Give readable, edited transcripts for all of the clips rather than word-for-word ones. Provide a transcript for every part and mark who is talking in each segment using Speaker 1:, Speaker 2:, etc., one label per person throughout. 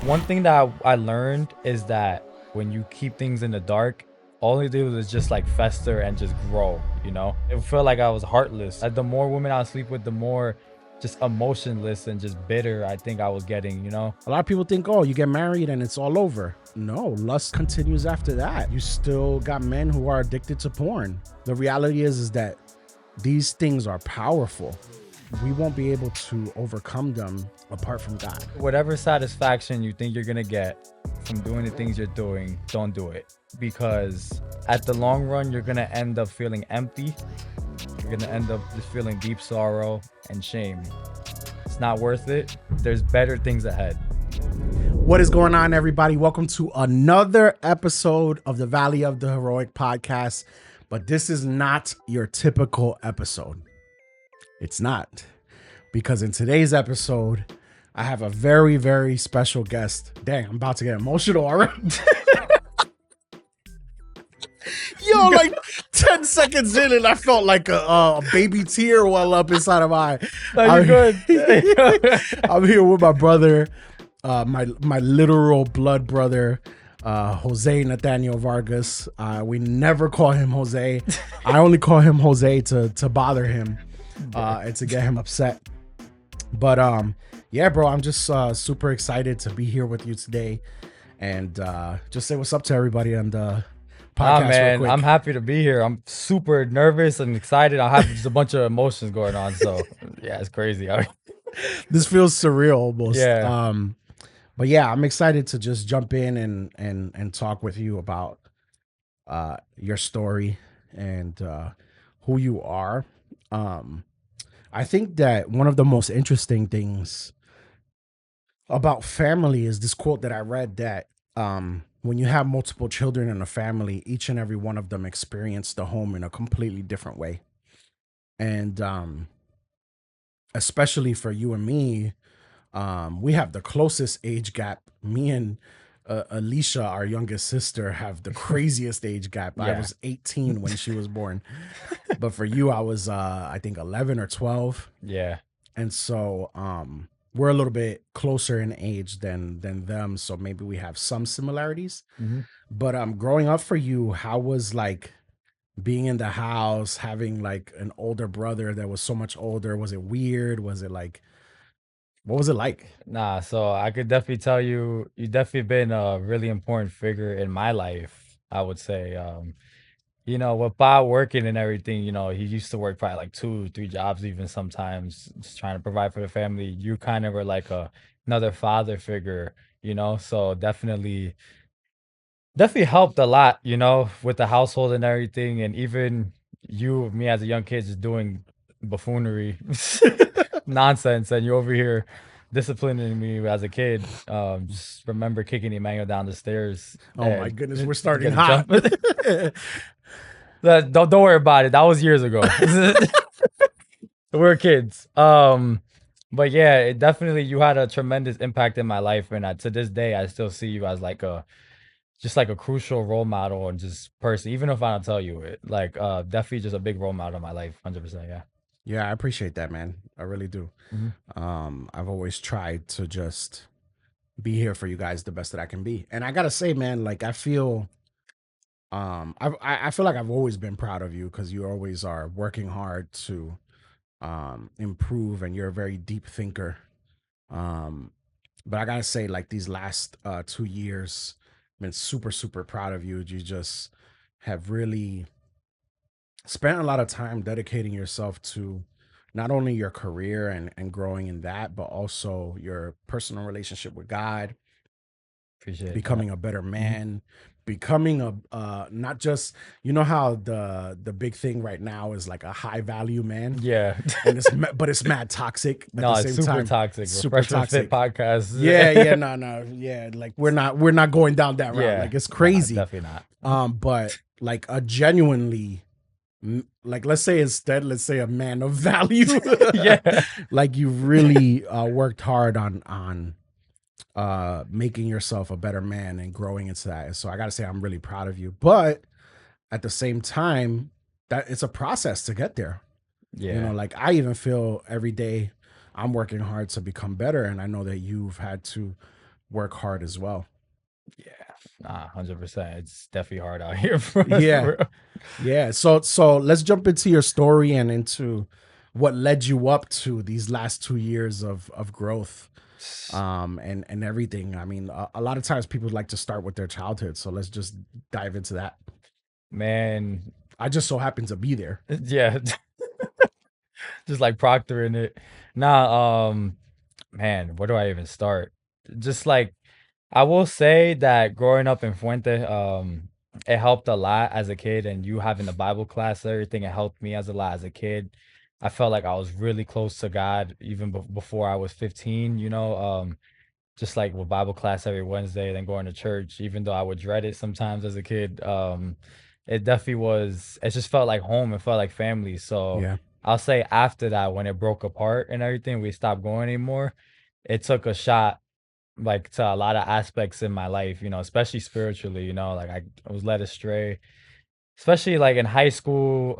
Speaker 1: One thing that I learned is that when you keep things in the dark, all they do is just like fester and just grow, you know? It felt like I was heartless. The more women I sleep with, the more just emotionless and just bitter I think I was getting, you know?
Speaker 2: A lot of people think, oh, you get married and it's all over. No, lust continues after that. You still got men who are addicted to porn. The reality is that these things are powerful. We won't be able to overcome them apart from God.
Speaker 1: Whatever satisfaction you think you're gonna get from doing the things you're doing, don't do it. Because at the long run, you're gonna end up feeling empty. You're gonna end up just feeling deep sorrow and shame. It's not worth it. There's better things ahead.
Speaker 2: What is going on, everybody? Welcome to another episode of the Valley of the Heroic podcast. But this is not your typical episode. It's not. Because in today's episode, I have a very, very special guest. Dang, I'm about to get emotional already. Yo, like 10 seconds in and I felt like a baby tear well up inside of my eye.
Speaker 1: No, you're good.
Speaker 2: I'm here with my brother, my literal blood brother, Jose Nathaniel Vargas. We never call him Jose. I only call him Jose to bother him and to get him upset. But yeah, bro, I'm just super excited to be here with you today and just say what's up to everybody on the podcast.
Speaker 1: Man,
Speaker 2: real quick.
Speaker 1: I'm happy to be here. I'm super nervous and excited. I have just a bunch of emotions going on. So yeah, it's crazy.
Speaker 2: This feels surreal almost.
Speaker 1: Yeah.
Speaker 2: But yeah, I'm excited to just jump in and talk with you about your story and who you are. I think that one of the most interesting things about family is this quote that I read that when you have multiple children in a family, each and every one of them experience the home in a completely different way. And especially for you and me, we have the closest age gap. Me and Alicia, our youngest sister, have the craziest age gap. I
Speaker 1: Yeah.
Speaker 2: was 18 when she was born. But for you, I was, I think 11 or 12.
Speaker 1: Yeah.
Speaker 2: And so we're a little bit closer in age than them. So maybe we have some similarities.
Speaker 1: Mhm.
Speaker 2: But growing up for you, how was like being in the house, having like an older brother that was so much older? Was it weird? Was it like, what was it like?
Speaker 1: Nah, so I could definitely tell you definitely been a really important figure in my life, I would say. With Bob working and everything, he used to work probably like 2, 3 jobs even sometimes, just trying to provide for the family. You kind of were like another father figure, so definitely helped a lot, with the household and everything. And even me as a young kid, just doing buffoonery nonsense, and you over here disciplining me as a kid. Just remember kicking Emmanuel down the stairs.
Speaker 2: Oh my goodness, we're starting
Speaker 1: get a
Speaker 2: hot.
Speaker 1: jump. Don't worry about it. That was years ago. We're kids. But yeah, it definitely you had a tremendous impact in my life, and to this day, I still see you as like a crucial role model and just person. Even if I don't tell you it, like definitely just a big role model in my life. 100%. Yeah.
Speaker 2: Yeah, I appreciate that, man. I really do.
Speaker 1: Mhm.
Speaker 2: I've always tried to just be here for you guys the best that I can be. And I gotta say, man, like I feel I feel like I've always been proud of you because you always are working hard to improve and you're a very deep thinker. Um but I gotta say, like these last 2 years, I've been super, super proud of you. You just have really spent a lot of time dedicating yourself to not only your career and growing in that, but also your personal relationship with God,
Speaker 1: Appreciate that.
Speaker 2: becoming a better
Speaker 1: Mhm.
Speaker 2: man, becoming a not just, you know how the big thing right now is like a high value man,
Speaker 1: Yeah.
Speaker 2: and but it's mad toxic at
Speaker 1: No,
Speaker 2: the
Speaker 1: it's
Speaker 2: same
Speaker 1: super
Speaker 2: time.
Speaker 1: toxic.
Speaker 2: Super
Speaker 1: Refreshment Fit
Speaker 2: toxic.
Speaker 1: podcast.
Speaker 2: Yeah, no, yeah, like we're not going down that route.
Speaker 1: Yeah.
Speaker 2: Like it's
Speaker 1: Nah,
Speaker 2: crazy.
Speaker 1: definitely not.
Speaker 2: But like a genuinely like let's say a man of value.
Speaker 1: Yeah.
Speaker 2: Like you really worked hard on making yourself a better man and growing into that. And so I gotta say I'm really proud of you. But at the same time, that it's a process to get there.
Speaker 1: Yeah.
Speaker 2: Like I even feel every day I'm working hard to become better. And I know that you've had to work hard as well.
Speaker 1: Yeah, nah, 100%. It's definitely hard out here for us,
Speaker 2: Yeah.
Speaker 1: for real.
Speaker 2: Yeah. So let's jump into your story and into what led you up to these last 2 years of growth, and everything. I mean, a lot of times people like to start with their childhood, so let's just dive into that.
Speaker 1: Man,
Speaker 2: I just so happen to be there.
Speaker 1: yeah, just like proctoring it. Nah, man, where do I even start? Just like I will say that growing up in Fuente, it helped a lot as a kid, and you having the Bible class, everything, it helped me as a lot as a kid. I felt like I was really close to God even before I was 15, just like with Bible class every Wednesday, then going to church, even though I would dread it sometimes as a kid. It definitely was, it just felt like home. It felt like family. So
Speaker 2: Yeah.
Speaker 1: I'll say after that, when it broke apart and everything, we stopped going anymore. It took a shot like to a lot of aspects in my life, especially spiritually, like I was led astray, especially like in high school.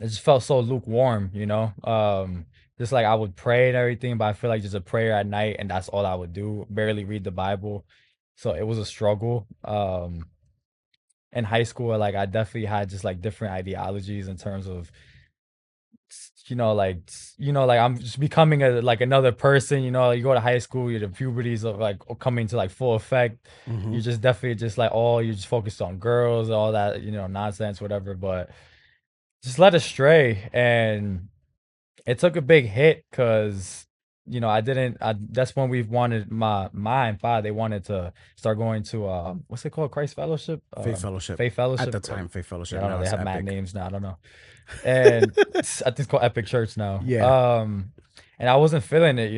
Speaker 1: It just felt so lukewarm, just like I would pray and everything, but I feel like just a prayer at night and that's all I would do, barely read the Bible. So it was a struggle. In high school, like I definitely had just like different ideologies in terms of like I'm just becoming like another person, you go to high school, the puberties of like coming to like full effect.
Speaker 2: Hmm.
Speaker 1: You're just definitely just like, oh, you're just focused on girls, all that, nonsense, whatever. But just led astray, and it took a big hit because I didn't. That's when we wanted my and father. They wanted to start going to what's it called, Christ Fellowship,
Speaker 2: Faith Fellowship.
Speaker 1: Faith
Speaker 2: At
Speaker 1: Fellowship.
Speaker 2: the time, Faith
Speaker 1: Yeah, I
Speaker 2: Fellowship.
Speaker 1: don't know.
Speaker 2: Now
Speaker 1: They
Speaker 2: it's
Speaker 1: have mad
Speaker 2: Epic.
Speaker 1: names now. I don't know. And I think it's called Epic Church now.
Speaker 2: Yeah.
Speaker 1: And I wasn't feeling it,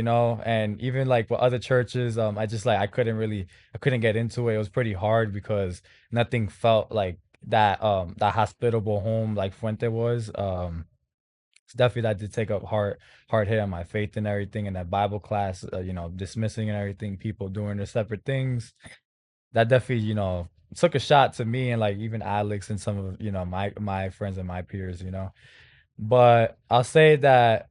Speaker 1: and even like with other churches, I just like I couldn't get into it. It was pretty hard because nothing felt like that hospitable home like Fuente was. It's definitely that did take a hard hit on my faith and everything. And that Bible class, dismissing and everything, people doing their separate things. That definitely, took a shot to me and like even Alex and some of my friends and my peers. But I'll say that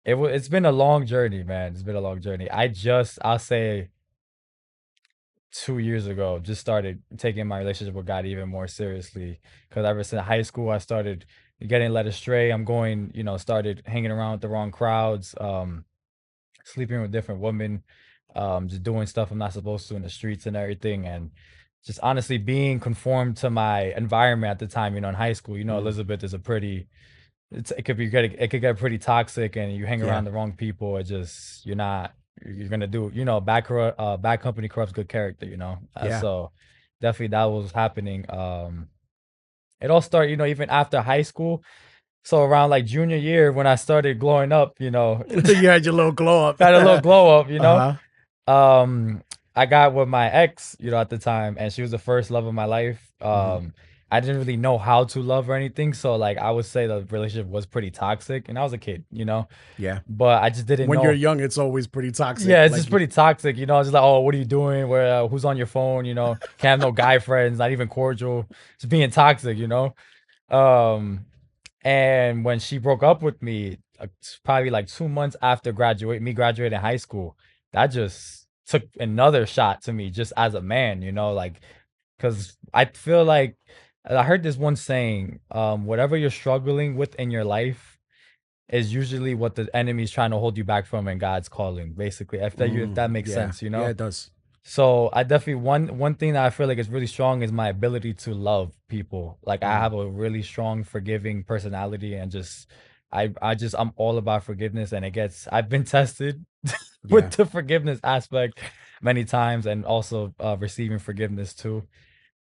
Speaker 1: it's been a long journey, man. It's been a long journey. I'll say 2 years ago, just started taking my relationship with God even more seriously. Because ever since high school, I started getting led astray. I'm going, started hanging around with the wrong crowds, sleeping with different women, just doing stuff I'm not supposed to in the streets and everything. And just honestly being conformed to my environment at the time, in high school,
Speaker 2: Mm.
Speaker 1: Elizabeth is a pretty it could get pretty toxic, and you hang
Speaker 2: Yeah.
Speaker 1: around the wrong people. It just you're gonna do bad company corrupts good character.
Speaker 2: Yeah.
Speaker 1: So definitely that was happening. It all started even after high school. So around like junior year when I started glowing up,
Speaker 2: You had your little glow up.
Speaker 1: got a little glow up.
Speaker 2: Uh-huh.
Speaker 1: Um, I got with my ex, at the time, and she was the first love of my life.
Speaker 2: Hmm.
Speaker 1: I didn't really know how to love or anything, so like I would say the relationship was pretty toxic, and I was a kid,
Speaker 2: Yeah.
Speaker 1: but I just didn't
Speaker 2: When you're
Speaker 1: know.
Speaker 2: young, it's always pretty toxic.
Speaker 1: Yeah, it's
Speaker 2: Like,
Speaker 1: just pretty toxic, Just like, oh, what are you doing? Who's on your phone? Can't have no guy friends, not even cordial. Just being toxic, Um, and when she broke up with me, probably like 2 months after graduating high school, that just took another shot to me just as a man, like, because I feel like I heard this one saying, whatever you're struggling with in your life is usually what the enemy's trying to hold you back from and God's calling, basically. If that makes
Speaker 2: yeah.
Speaker 1: sense,
Speaker 2: Yeah, it does.
Speaker 1: so I definitely one thing that I feel like is really strong is my ability to love people. Like I
Speaker 2: Mm.
Speaker 1: have a really strong forgiving personality and just I'm all about forgiveness, and I've been tested with
Speaker 2: Yeah.
Speaker 1: the forgiveness aspect many times, and also receiving forgiveness too.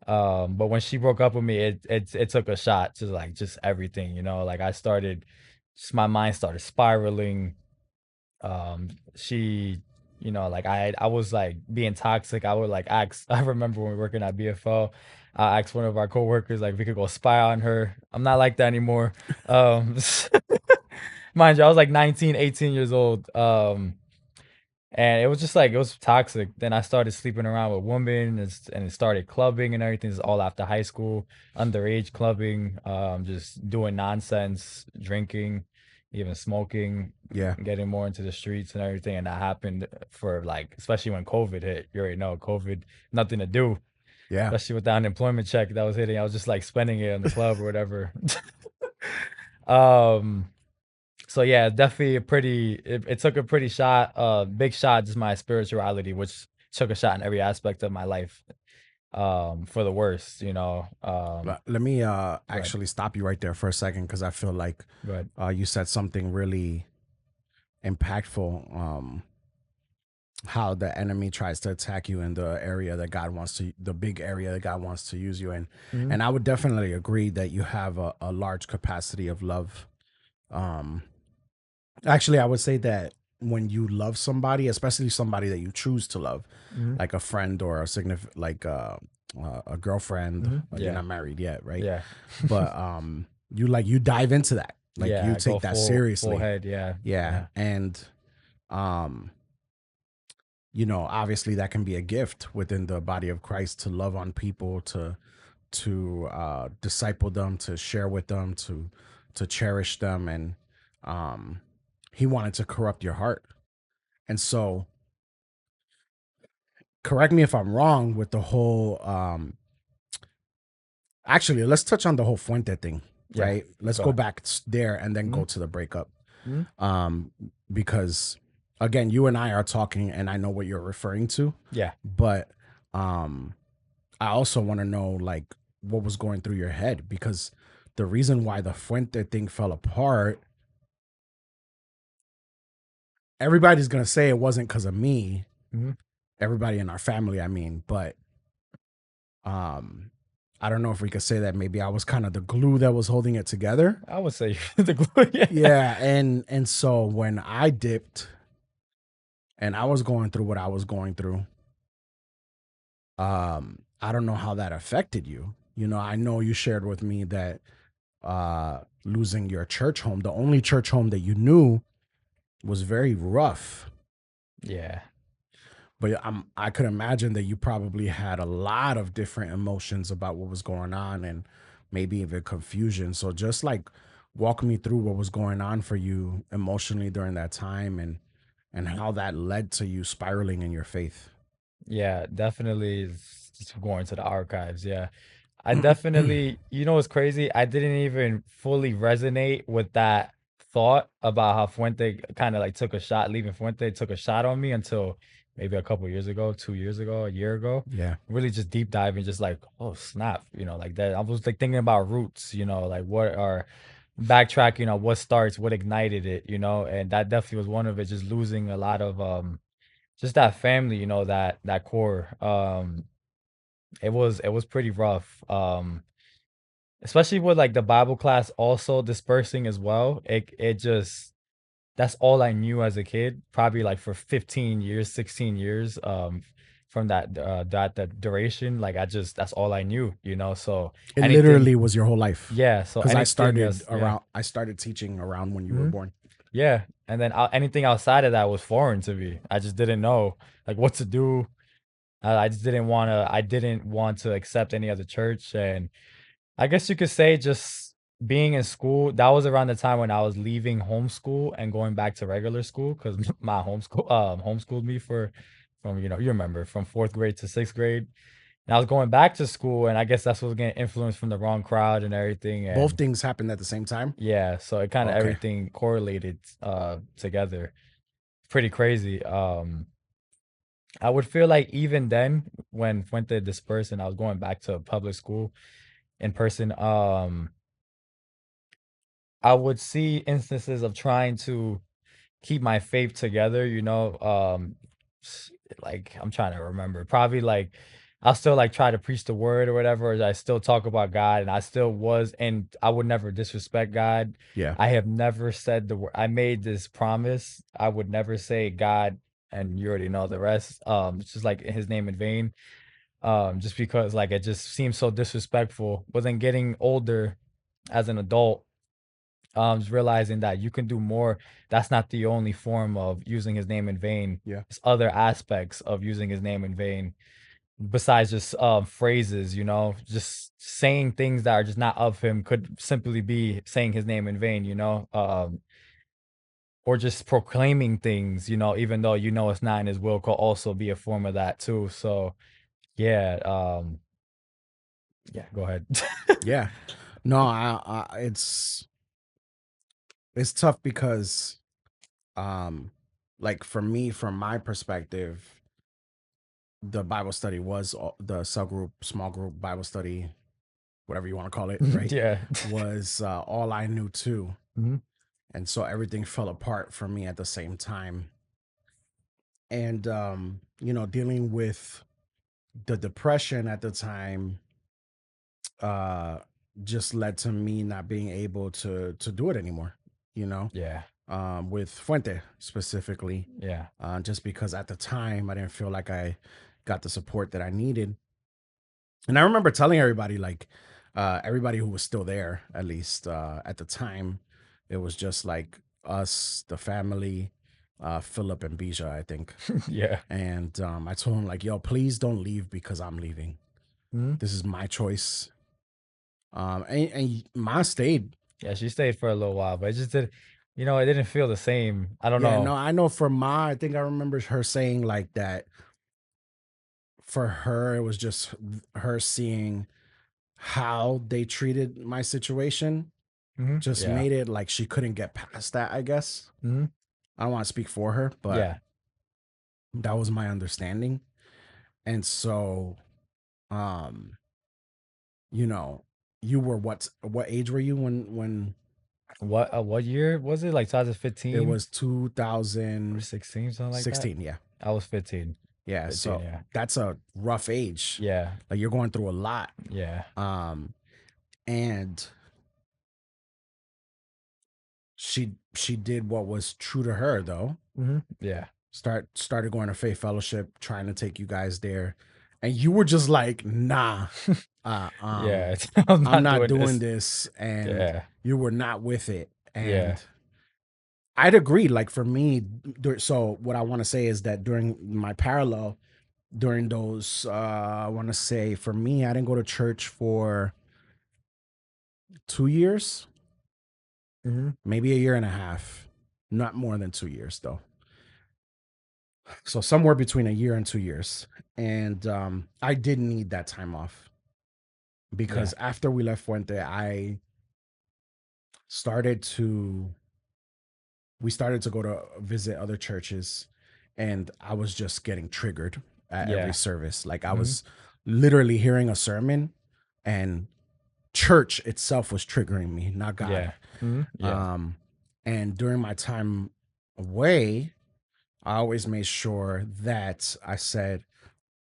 Speaker 1: But when she broke up with me, it took a shot to like just everything, like I started just my mind started spiraling. She like I was like being toxic. I would like ask I remember when we were working at BFL, I asked one of our coworkers like if we could go spy on her. I'm not like that anymore. um mind you, I was like 19, 18 years old. And it was just like it was toxic. Then I started sleeping around with women, and it started clubbing and everything. This is all after high school, underage clubbing, just doing nonsense, drinking. even smoking,
Speaker 2: Yeah.
Speaker 1: getting more into the streets and everything. And that happened for like, especially when COVID hit. You already know COVID, nothing to do,
Speaker 2: Yeah.
Speaker 1: especially with the unemployment check that was hitting. I was just like spending it in the club or whatever. um, so yeah, definitely a pretty. It took a pretty shot, big shot, just my spirituality, which took a shot in every aspect of my life, for the worst.
Speaker 2: Let me
Speaker 1: Good,
Speaker 2: actually stop you right there for a second because I feel like
Speaker 1: good.
Speaker 2: you said something really impactful. How the enemy tries to attack you in the area that God wants to, the big area that God wants to use you in.
Speaker 1: Mhm,
Speaker 2: And I would definitely agree that you have a large capacity of love. Um, Actually, I would say that when you love somebody, especially somebody that you choose to love,
Speaker 1: mhm,
Speaker 2: like a friend or a significant, like a girlfriend, you're
Speaker 1: yeah,
Speaker 2: not married yet, right?
Speaker 1: yeah,
Speaker 2: But you dive into that, like you
Speaker 1: yeah. Go
Speaker 2: take that
Speaker 1: full
Speaker 2: seriously,
Speaker 1: head. Yeah,
Speaker 2: yeah.
Speaker 1: yeah,
Speaker 2: And um, obviously that can be a gift within the body of Christ to love on people, to disciple them, to share with them, to cherish them, and um, he wanted to corrupt your heart. And so, correct me if I'm wrong with the whole. Actually, let's touch on the whole Fuente thing,
Speaker 1: yeah.
Speaker 2: right? Let's
Speaker 1: Go
Speaker 2: go
Speaker 1: ahead.
Speaker 2: back there and then go
Speaker 1: Mhm,
Speaker 2: to the breakup,
Speaker 1: mhm,
Speaker 2: um, because again, you and I are talking, and I know what you're referring to,
Speaker 1: yeah,
Speaker 2: but um, I also want to know like what was going through your head because the reason why the Fuente thing fell apart, everybody's gonna say it wasn't because of me.
Speaker 1: mhm.
Speaker 2: Everybody in our family, I mean, but um, I don't know if we could say that maybe I was kind of the glue that was holding it together.
Speaker 1: I would say the glue. Yeah.
Speaker 2: Yeah, and so when I dipped and I was going through what I was going through, I don't know how that affected you. I know you shared with me that losing your church home, the only church home that you knew, was very rough.
Speaker 1: Yeah.
Speaker 2: But I could imagine that you probably had a lot of different emotions about what was going on and maybe even confusion. So just like walk me through what was going on for you emotionally during that time and how that led to you spiraling in your faith.
Speaker 1: Yeah, definitely just going to the archives. Yeah. I definitely, what's crazy? I didn't even fully resonate with that thought about how Fuente kind of like took a shot, leaving Fuente took a shot on me until maybe a couple years ago, 2 years ago, a year ago.
Speaker 2: Yeah.
Speaker 1: Really just deep diving, just like, oh snap, like that. I was like thinking about roots, like what are backtracking on what starts, what ignited it, and that definitely was one of it, just losing a lot of just that family, that core. It was pretty rough. Especially with like the Bible class also dispersing as well. It just that's all I knew as a kid, probably like for 15 years, 16 years, from that duration. Like that's all I knew, So
Speaker 2: It
Speaker 1: anything,
Speaker 2: literally was your whole life.
Speaker 1: yeah. So
Speaker 2: Cuz
Speaker 1: anything else, yeah.
Speaker 2: I started teaching around when you were
Speaker 1: Mhm.
Speaker 2: born.
Speaker 1: Yeah. And then anything outside of that was foreign to me. I just didn't know like what to do. I just didn't want to accept any other church. And I guess you could say just being in school, that was around the time when I was leaving homeschool and going back to regular school because my homeschooled me from, you remember, from 4th grade to 6th grade. And I was going back to school, and I guess that's what was getting influenced from the wrong crowd and everything.
Speaker 2: Both
Speaker 1: And
Speaker 2: things happened at the same time.
Speaker 1: yeah, so it kind of
Speaker 2: Okay.
Speaker 1: everything correlated together. Pretty crazy. I would feel like even then when Fuente dispersed and I was going back to public school in person, I would see instances of trying to keep my faith together, like I'm trying to remember. Probably like I'll still like try to preach the word or whatever. Or I still talk about God, and I still was, and I would never disrespect God.
Speaker 2: Yeah.
Speaker 1: I have never said the word. I made this promise. I would never say God, and you already know the rest. It's just like His name in vain. Just because like it just seems so disrespectful. But then getting older as an adult, just realizing that you can do more. That's not the only form of using his name in vain.
Speaker 2: Yeah.
Speaker 1: There's other aspects of using his name in vain besides just phrases, just saying things that are just not of him could simply be saying his name in vain. or just proclaiming things, even though it's not in his will, could also be a form of that too. So yeah, yeah, go ahead.
Speaker 2: Yeah. No, it's tough because um like for me, from my perspective, the Bible study was the cell group, small group Bible study, whatever you want to call it, right?
Speaker 1: Yeah.
Speaker 2: Was all I knew too.
Speaker 1: Mhm.
Speaker 2: And so everything fell apart for me at the same time. And dealing with the depression at the time uh just led to me not being able to do it anymore, you know,
Speaker 1: Yeah.
Speaker 2: with Fuente specifically,
Speaker 1: Yeah.
Speaker 2: just because at the time I didn't feel like I got the support that I needed. And I remember telling everybody, like, everybody who was still there, at least at the time, it was just like us, the family, Philip and Bija, I think.
Speaker 1: Yeah.
Speaker 2: And I told him, like, yo, please don't leave because I'm leaving.
Speaker 1: Mhm.
Speaker 2: This is my choice. And Ma stayed.
Speaker 1: Yeah, she stayed for a little while, but it just did it didn't feel the same. I don't
Speaker 2: Yeah,
Speaker 1: know.
Speaker 2: no, I know for Ma, I think I remember her saying like that for her, it was just her seeing how they treated my situation
Speaker 1: Mhm.
Speaker 2: just
Speaker 1: Yeah.
Speaker 2: made it like she couldn't get past that, I guess.
Speaker 1: Mhm.
Speaker 2: I don't want to speak for her, but
Speaker 1: Yeah.
Speaker 2: that was my understanding. And so, um, you know, you were what age were you when
Speaker 1: What year was it? Like
Speaker 2: it
Speaker 1: 2015
Speaker 2: was
Speaker 1: or
Speaker 2: 2016?
Speaker 1: 16, something like that?
Speaker 2: Yeah.
Speaker 1: I was 15.
Speaker 2: Yeah,
Speaker 1: 15,
Speaker 2: so
Speaker 1: yeah.
Speaker 2: that's a rough age.
Speaker 1: Yeah.
Speaker 2: Like you're going through a lot.
Speaker 1: Yeah.
Speaker 2: Um and she did what was true to her though.
Speaker 1: Mhm. Yeah.
Speaker 2: Started going to Faith Fellowship, trying to take you guys there. And you were just like, nah, uh um
Speaker 1: Yeah. I'm
Speaker 2: I'm
Speaker 1: not
Speaker 2: not
Speaker 1: doing
Speaker 2: doing
Speaker 1: this.
Speaker 2: this. And
Speaker 1: Yeah.
Speaker 2: you were not with it.
Speaker 1: Yeah.
Speaker 2: And I'd agree. Like for me, so what I want to say is that during my parallel, during those, I want to say for me, I didn't go to church for 2 years,
Speaker 1: Mhm.
Speaker 2: maybe a year and a half, not more than 2 years though. So somewhere between a year and 2 years. And I did need that time off
Speaker 1: Yeah.
Speaker 2: because after we left Fuente, started to we started to go to visit other churches, and I was just getting triggered at every
Speaker 1: Yeah.
Speaker 2: service. Like I
Speaker 1: Mhm.
Speaker 2: was literally hearing a sermon, and church itself was triggering me, not God.
Speaker 1: Yeah. Mhm. Yeah.
Speaker 2: Um, and during my time away, I always made sure that I said,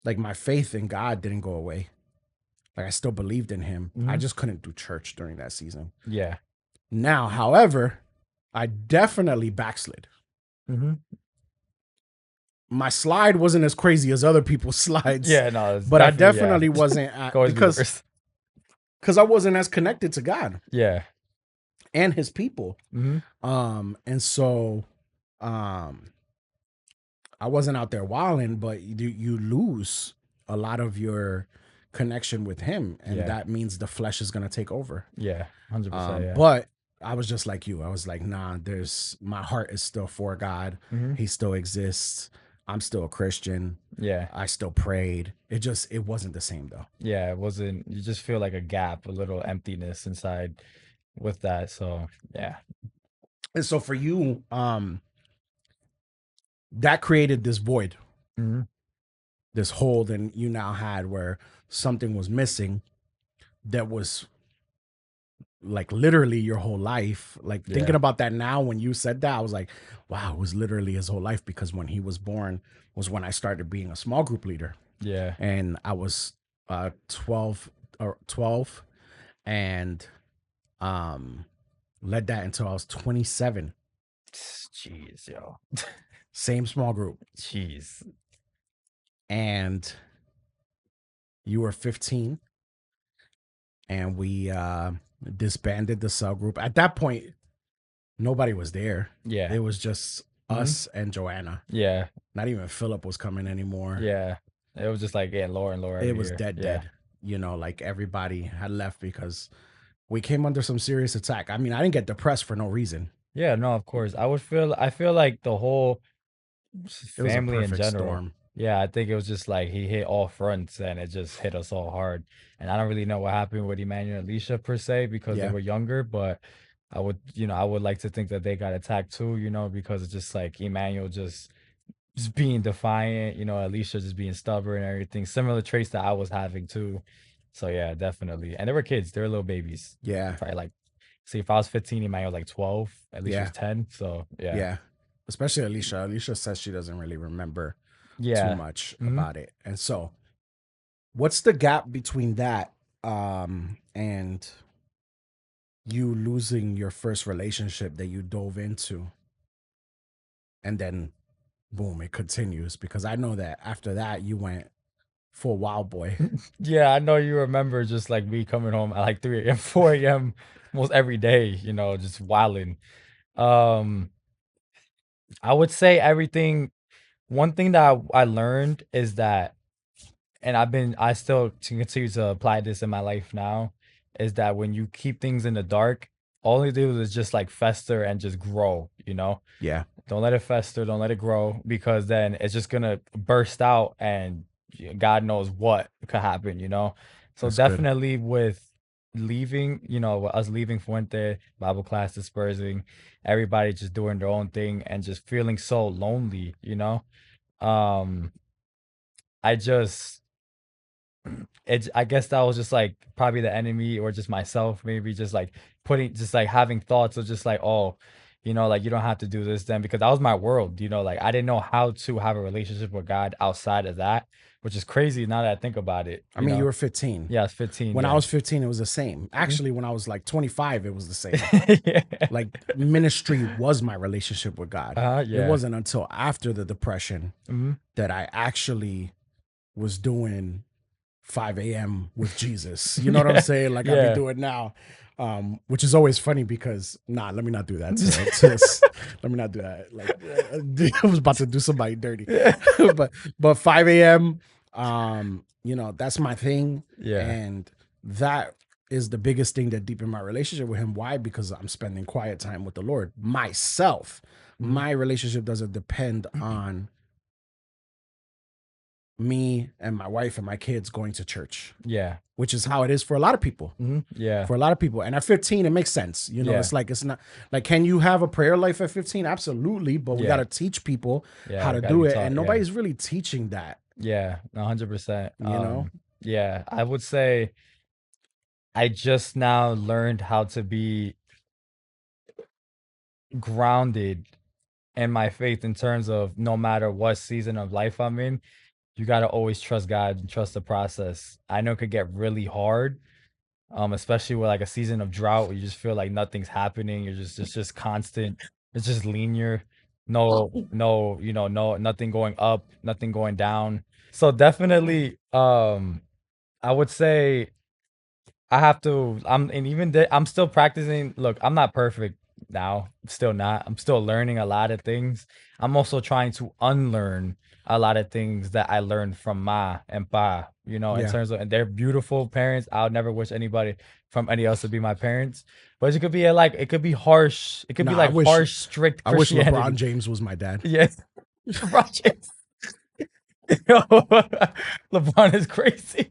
Speaker 2: like, my faith in God didn't go away. Like I still believed in Him. I
Speaker 1: Mhm.
Speaker 2: just couldn't do church during that season.
Speaker 1: Yeah.
Speaker 2: Now, however, I definitely backslid.
Speaker 1: Mhm.
Speaker 2: My slide wasn't as crazy as other people's slides,
Speaker 1: Yeah, no, it's
Speaker 2: but I
Speaker 1: definitely yeah.
Speaker 2: definitely wasn't
Speaker 1: Could always be
Speaker 2: because
Speaker 1: worse.
Speaker 2: I wasn't as connected to God
Speaker 1: Yeah.
Speaker 2: and His people.
Speaker 1: Mhm.
Speaker 2: And so um I wasn't out there wilding, but you lose a lot of your connection with Him, and
Speaker 1: Yeah.
Speaker 2: that means the flesh is gonna take over.
Speaker 1: Yeah. 100%, yeah.
Speaker 2: But I was just like you. I was like, nah, my heart is still for God.
Speaker 1: Mhm.
Speaker 2: He still exists. I'm still a Christian.
Speaker 1: Yeah.
Speaker 2: I still prayed. It wasn't the same though.
Speaker 1: Yeah, it wasn't you just feel like a gap, a little emptiness inside with that, so yeah.
Speaker 2: And so for you, that created this void,
Speaker 1: Mhm.
Speaker 2: this hole that you now had where something was missing that was like literally your whole life. Like thinking
Speaker 1: Yeah.
Speaker 2: about that now, when you said that, I was like, wow, it was literally his whole life, because when he was born was when I started being a small group leader.
Speaker 1: Yeah.
Speaker 2: And I was 12 and um led that until I was 27.
Speaker 1: Jeez, yo.
Speaker 2: Same small group.
Speaker 1: Jeez.
Speaker 2: And you were 15, and we disbanded the cell group. At that point, nobody was there.
Speaker 1: Yeah.
Speaker 2: It was just
Speaker 1: Mhm.
Speaker 2: us and Joanna.
Speaker 1: Yeah.
Speaker 2: Not even Philip was coming anymore.
Speaker 1: Yeah. It was just like getting lower and lower
Speaker 2: It
Speaker 1: every
Speaker 2: was
Speaker 1: year.
Speaker 2: dead,
Speaker 1: Yeah.
Speaker 2: dead. Like everybody had left because we came under some serious attack. I mean, I didn't get depressed for no reason.
Speaker 1: Yeah, no, of course. I feel like the whole
Speaker 2: It was a
Speaker 1: family in
Speaker 2: perfect
Speaker 1: general.
Speaker 2: storm.
Speaker 1: Yeah, I think it was just like he hit all fronts and it just hit us all hard. And I don't really know what happened with Emmanuel and Alicia per se because they
Speaker 2: Yeah,
Speaker 1: were younger, but I would like to think that they got attacked too, because it's just like Emmanuel just being defiant, Alicia just being stubborn and everything. Similar traits that I was having too. So yeah, definitely. And they were kids, they were little babies.
Speaker 2: yeah,
Speaker 1: Probably like, see, if I was 15, Emmanuel was like 12, Alicia was
Speaker 2: yeah,
Speaker 1: 10. So yeah.
Speaker 2: yeah. Especially Alicia. Alicia says she doesn't really remember too
Speaker 1: Yeah.
Speaker 2: much
Speaker 1: Mhm.
Speaker 2: about it. And so, what's the gap between that and you losing your first relationship that you dove into, and then boom, it continues? Because I know that after that you went full wild boy.
Speaker 1: Yeah, I know you remember just like me coming home at like 3 a.m., 4 a.m. almost every day, just wilding. Um, I would say everything. One thing that I learned is that, and I still to continue to apply this in my life now, is that when you keep things in the dark, all you do is just like fester and just grow.
Speaker 2: Yeah,
Speaker 1: Don't let it fester, don't let it grow because then it's just gonna burst out and God knows what could happen. So
Speaker 2: that's good.
Speaker 1: definitely with leaving, with us leaving Fuente, Bible class dispersing, everybody just doing their own thing and just feeling so lonely. Um, I just I guess that was just like probably the enemy or just myself, maybe just like just like having thoughts of just like, oh, like you don't have to do this then because that was my world. Like I didn't know how to have a relationship with God outside of that, which is crazy now that I think about it,
Speaker 2: I
Speaker 1: you
Speaker 2: mean, you
Speaker 1: know?
Speaker 2: were 15.
Speaker 1: Yeah, it's 15,
Speaker 2: When I
Speaker 1: yeah.
Speaker 2: was 15, it was the same.
Speaker 1: Mhm.
Speaker 2: Actually, when I was like 25, it was the same.
Speaker 1: Yeah.
Speaker 2: Like, ministry was my relationship with God. It
Speaker 1: Yeah.
Speaker 2: wasn't until after the depression
Speaker 1: Mhm.
Speaker 2: that I actually was doing 5 a.m. with Jesus. You know what I'm
Speaker 1: Yeah.
Speaker 2: saying? Like I be
Speaker 1: Yeah.
Speaker 2: doing now. Which is always funny because let me not do that let me not do that. Like I was about to do somebody dirty.
Speaker 1: Yeah.
Speaker 2: but 5 a.m. That's my thing.
Speaker 1: Yeah.
Speaker 2: And that is the biggest thing that deepened my relationship with him. Why? Because I'm spending quiet time with the Lord myself.
Speaker 1: Mhm.
Speaker 2: My relationship doesn't depend on me and my wife and my kids going to church,
Speaker 1: Yeah.
Speaker 2: which is how it is for a lot of people.
Speaker 1: Mhm. Yeah.
Speaker 2: For a lot of people. And at 15, it makes sense.
Speaker 1: Yeah.
Speaker 2: It's like, it's not like, can you have a prayer life at 15? Absolutely. But we got
Speaker 1: Yeah.
Speaker 2: to teach people how
Speaker 1: Yeah.
Speaker 2: to
Speaker 1: Gotta
Speaker 2: do
Speaker 1: be
Speaker 2: it. And
Speaker 1: taught. Yeah.
Speaker 2: nobody's really teaching that,
Speaker 1: Yeah, 100%.
Speaker 2: you know?
Speaker 1: Yeah, I would say I just now learned how to be grounded in my faith in terms of no matter what season of life I'm in, you got to always trust God and trust the process. I know it could get really hard, especially with like a season of drought where you just feel like nothing's happening. You're just it's just constant. It's just linear. No, no nothing going up, nothing going down. So definitely I would say I have to. And even I'm still practicing. Look, I'm not perfect now. Still not. I'm still learning a lot of things. I'm also trying to unlearn a lot of things that I learned from Ma and Pa. In
Speaker 2: Yeah.
Speaker 1: terms of, and they're beautiful parents. I'll never wish anybody from any else to be my parents. But it could be like it could be harsh. It could be
Speaker 2: Nah,
Speaker 1: like harsh, strict
Speaker 2: I wish LeBron
Speaker 1: Christianity.
Speaker 2: James was my dad.
Speaker 1: Yes, LeBron James. LeBron is crazy.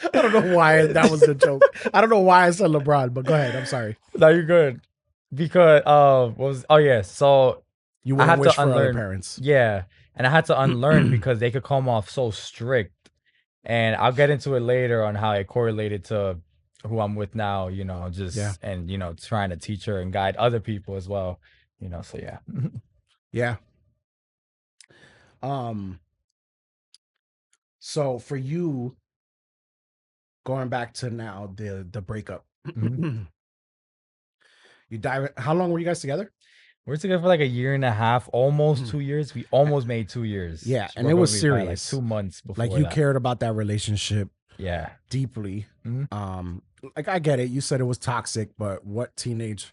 Speaker 2: I don't know why that was the joke. I don't know why I said LeBron, but go ahead. I'm sorry.
Speaker 1: No, you're good. Because what was oh yeah, so
Speaker 2: You
Speaker 1: I
Speaker 2: wouldn't
Speaker 1: had to
Speaker 2: wish for other
Speaker 1: unlearn.
Speaker 2: parents.
Speaker 1: Yeah. And I had to unlearn because they could come off so strict. And I'll get into it later on how it correlated to who I'm with now,
Speaker 2: Yeah.
Speaker 1: just and trying to teach her and guide other people as well. So yeah.
Speaker 2: Yeah. Um, so for you, going back to now the breakup.
Speaker 1: Mhm.
Speaker 2: You dive how long were you guys together?
Speaker 1: We're together for like a year and a half, almost 2 years. We almost made 2 years.
Speaker 2: Yeah,
Speaker 1: She
Speaker 2: and it
Speaker 1: broke up
Speaker 2: was
Speaker 1: with me probably like
Speaker 2: serious.
Speaker 1: 2 months
Speaker 2: Like
Speaker 1: before
Speaker 2: you
Speaker 1: that.
Speaker 2: cared about that relationship
Speaker 1: Yeah.
Speaker 2: deeply.
Speaker 1: Mhm.
Speaker 2: Like I get it. You said it was toxic, but what teenage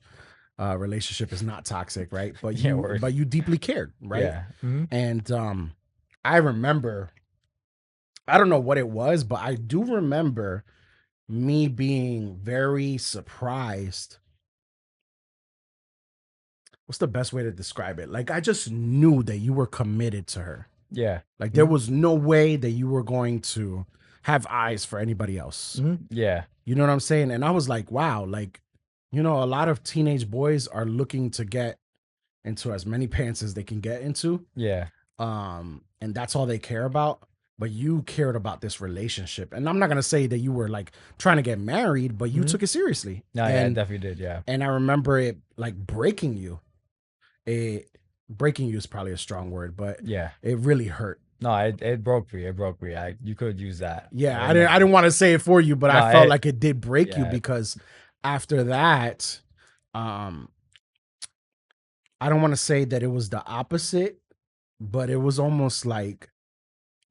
Speaker 2: relationship is not toxic, right? But
Speaker 1: Yeah,
Speaker 2: you
Speaker 1: word.
Speaker 2: but you deeply cared, right?
Speaker 1: Yeah. Mhm.
Speaker 2: And I remember, I don't know what it was, but I do remember me being very surprised what's the best way to describe it? Like I just knew that you were committed to her.
Speaker 1: Yeah.
Speaker 2: Like there
Speaker 1: Mhm.
Speaker 2: was no way that you were going to have eyes for anybody else.
Speaker 1: Mhm. Yeah.
Speaker 2: You know what I'm saying? And I was like, wow, like, a lot of teenage boys are looking to get into as many pants as they can get into.
Speaker 1: Yeah.
Speaker 2: And that's all they care about. But you cared about this relationship. And I'm not gonna say that you were like trying to get married, but you
Speaker 1: Mhm.
Speaker 2: took it seriously.
Speaker 1: No, yeah, I definitely did, yeah.
Speaker 2: And I remember it like breaking you. It breaking you is probably a strong word, but
Speaker 1: Yeah.
Speaker 2: it really hurt.
Speaker 1: No, it broke me, it broke me. You could use that. I
Speaker 2: Yeah, I
Speaker 1: remember.
Speaker 2: didn't want to say it for you, but I
Speaker 1: No,
Speaker 2: felt like it did break you
Speaker 1: yeah.
Speaker 2: because after that, um, I don't want to say that it was the opposite, but it was almost like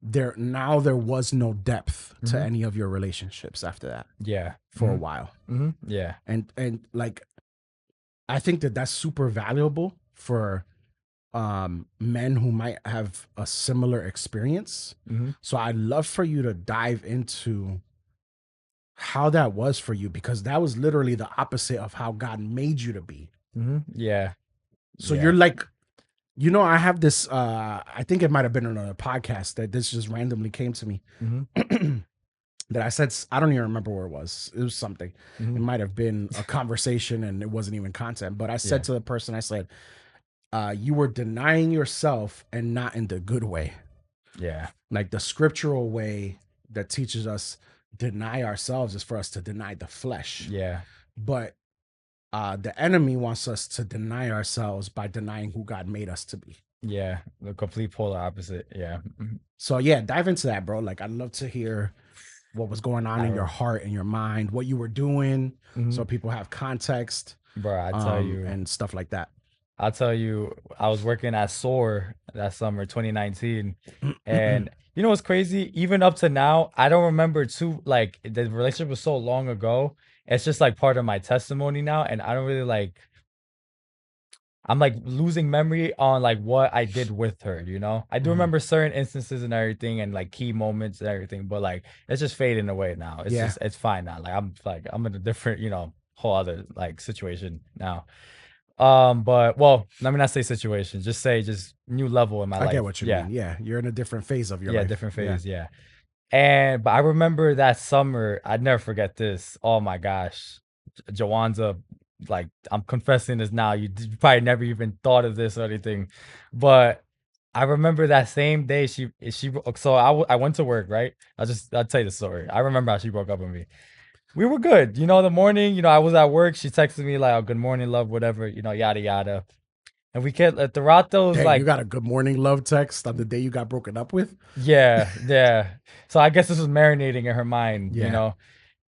Speaker 2: there was no depth to
Speaker 1: Mhm.
Speaker 2: any of your relationships after that
Speaker 1: Yeah.
Speaker 2: for a
Speaker 1: Mhm.
Speaker 2: while.
Speaker 1: Mhm. Yeah.
Speaker 2: And like I think that that's super valuable for men who might have a similar experience.
Speaker 1: Mhm.
Speaker 2: So I'd love for you to dive into how that was for you because that was literally the opposite of how God made you to be.
Speaker 1: Mhm. Yeah.
Speaker 2: So you're
Speaker 1: Yeah.
Speaker 2: like, I have this I think it might have been on a podcast that this just randomly came to me.
Speaker 1: Mhm.
Speaker 2: That I said, I don't even remember where it was. It was something. It
Speaker 1: Mhm.
Speaker 2: might have been a conversation and it wasn't even content. But I said
Speaker 1: Yeah.
Speaker 2: to the person, I said, you were denying yourself and not in the good way.
Speaker 1: Yeah.
Speaker 2: Like the scriptural way that teaches us deny ourselves is for us to deny the flesh.
Speaker 1: Yeah.
Speaker 2: But the enemy wants us to deny ourselves by denying who God made us to be.
Speaker 1: Yeah. The complete polar opposite. Yeah. Mhm.
Speaker 2: So yeah, dive into that, bro. Like I'd love to hear what was going on
Speaker 1: I
Speaker 2: in your
Speaker 1: re-
Speaker 2: heart and your mind, what you were doing, so
Speaker 1: mhm.
Speaker 2: people have context,
Speaker 1: Bro,
Speaker 2: and stuff like that.
Speaker 1: I'll tell you, I was working at SOAR that summer, 2019. And you know what's crazy? Even up to now, I don't remember too, like, the relationship was so long ago. It's just like part of my testimony now. And I don't really like, I'm like losing memory on like what I did with her, you know? I do
Speaker 2: Mhm.
Speaker 1: remember certain instances and everything and like key moments and everything, but like it's just fading away now.
Speaker 2: Yeah,
Speaker 1: It's fine now. Like I'm in a different, whole other like situation now. But well, let me not say situation, just say just new level in my
Speaker 2: I get
Speaker 1: life.
Speaker 2: what you
Speaker 1: Yeah.
Speaker 2: mean. Yeah, you're in a different phase of your
Speaker 1: Yeah,
Speaker 2: life.
Speaker 1: different
Speaker 2: Yeah.
Speaker 1: phase. Yeah. And but I remember that summer, I'd never forget this. Oh my gosh. Jawanza, like I'm confessing this now. You probably never even thought of this or anything. But I remember that same day so I went to work, right? I'll tell you the story. I remember how she broke up with me. We were good. The morning, I was at work. She texted me like, "Oh, good morning, love, whatever, yada yada." And we kept throughout those
Speaker 2: Dang, you
Speaker 1: like,
Speaker 2: got a good morning love text on the day you got broken up with.
Speaker 1: yeah, yeah. So I guess this was marinating in her mind,
Speaker 2: Yeah.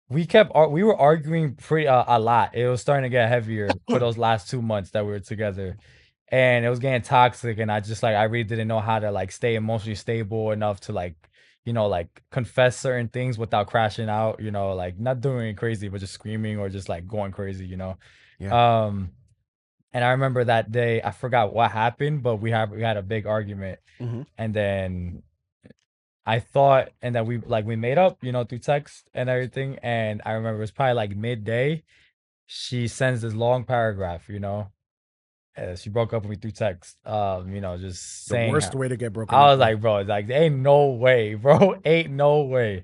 Speaker 1: we were arguing pretty a lot. It was starting to get heavier for those last 2 months that we were together. And it was getting toxic. And I really didn't know how to like stay emotionally stable enough to like, like confess certain things without crashing out, like not doing it crazy, but just screaming or just like going crazy.
Speaker 2: Yeah.
Speaker 1: Um, And I remember that day, I forgot what happened, but we had a big argument.
Speaker 2: Hmm.
Speaker 1: And then I thought, and then we made up, through text and everything. And I remember it was probably like midday. She sends this long paragraph, she broke up with me through text. Just
Speaker 2: The
Speaker 1: saying
Speaker 2: worst
Speaker 1: how
Speaker 2: way to get broken
Speaker 1: I
Speaker 2: up
Speaker 1: was
Speaker 2: with.
Speaker 1: like, bro, it's like, ain't no way, bro. Ain't no way.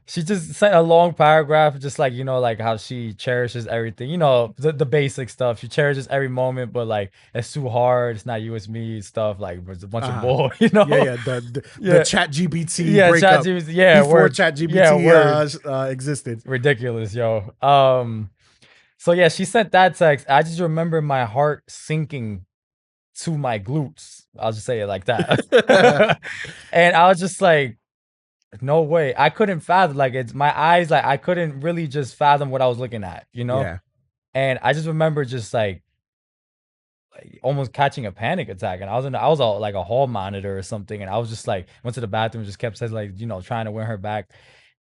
Speaker 1: She just sent a long paragraph, just like, like how she cherishes everything, the basic stuff. She cherishes every moment, but like it's too hard. It's not you, it's me stuff. Like it's a bunch of
Speaker 2: Uh-huh.
Speaker 1: bull,
Speaker 2: Yeah, yeah. The
Speaker 1: Yeah.
Speaker 2: Chat GPT
Speaker 1: Yeah. Chat
Speaker 2: breakup
Speaker 1: GPT. Yeah.
Speaker 2: before
Speaker 1: Word.
Speaker 2: Chat
Speaker 1: Yeah.
Speaker 2: GPT
Speaker 1: Word.
Speaker 2: existed.
Speaker 1: Ridiculous, yo. So yeah, she sent that text. I just remember my heart sinking to my glutes. I'll just say it like that. And I was just like, no way. I couldn't fathom, like, it's my eyes, like I couldn't really just fathom what I was looking at.
Speaker 2: Yeah.
Speaker 1: And I just remember just like almost catching a panic attack. And I was all like a hall monitor or something. And I was just like went to the bathroom, just kept saying like, trying to win her back.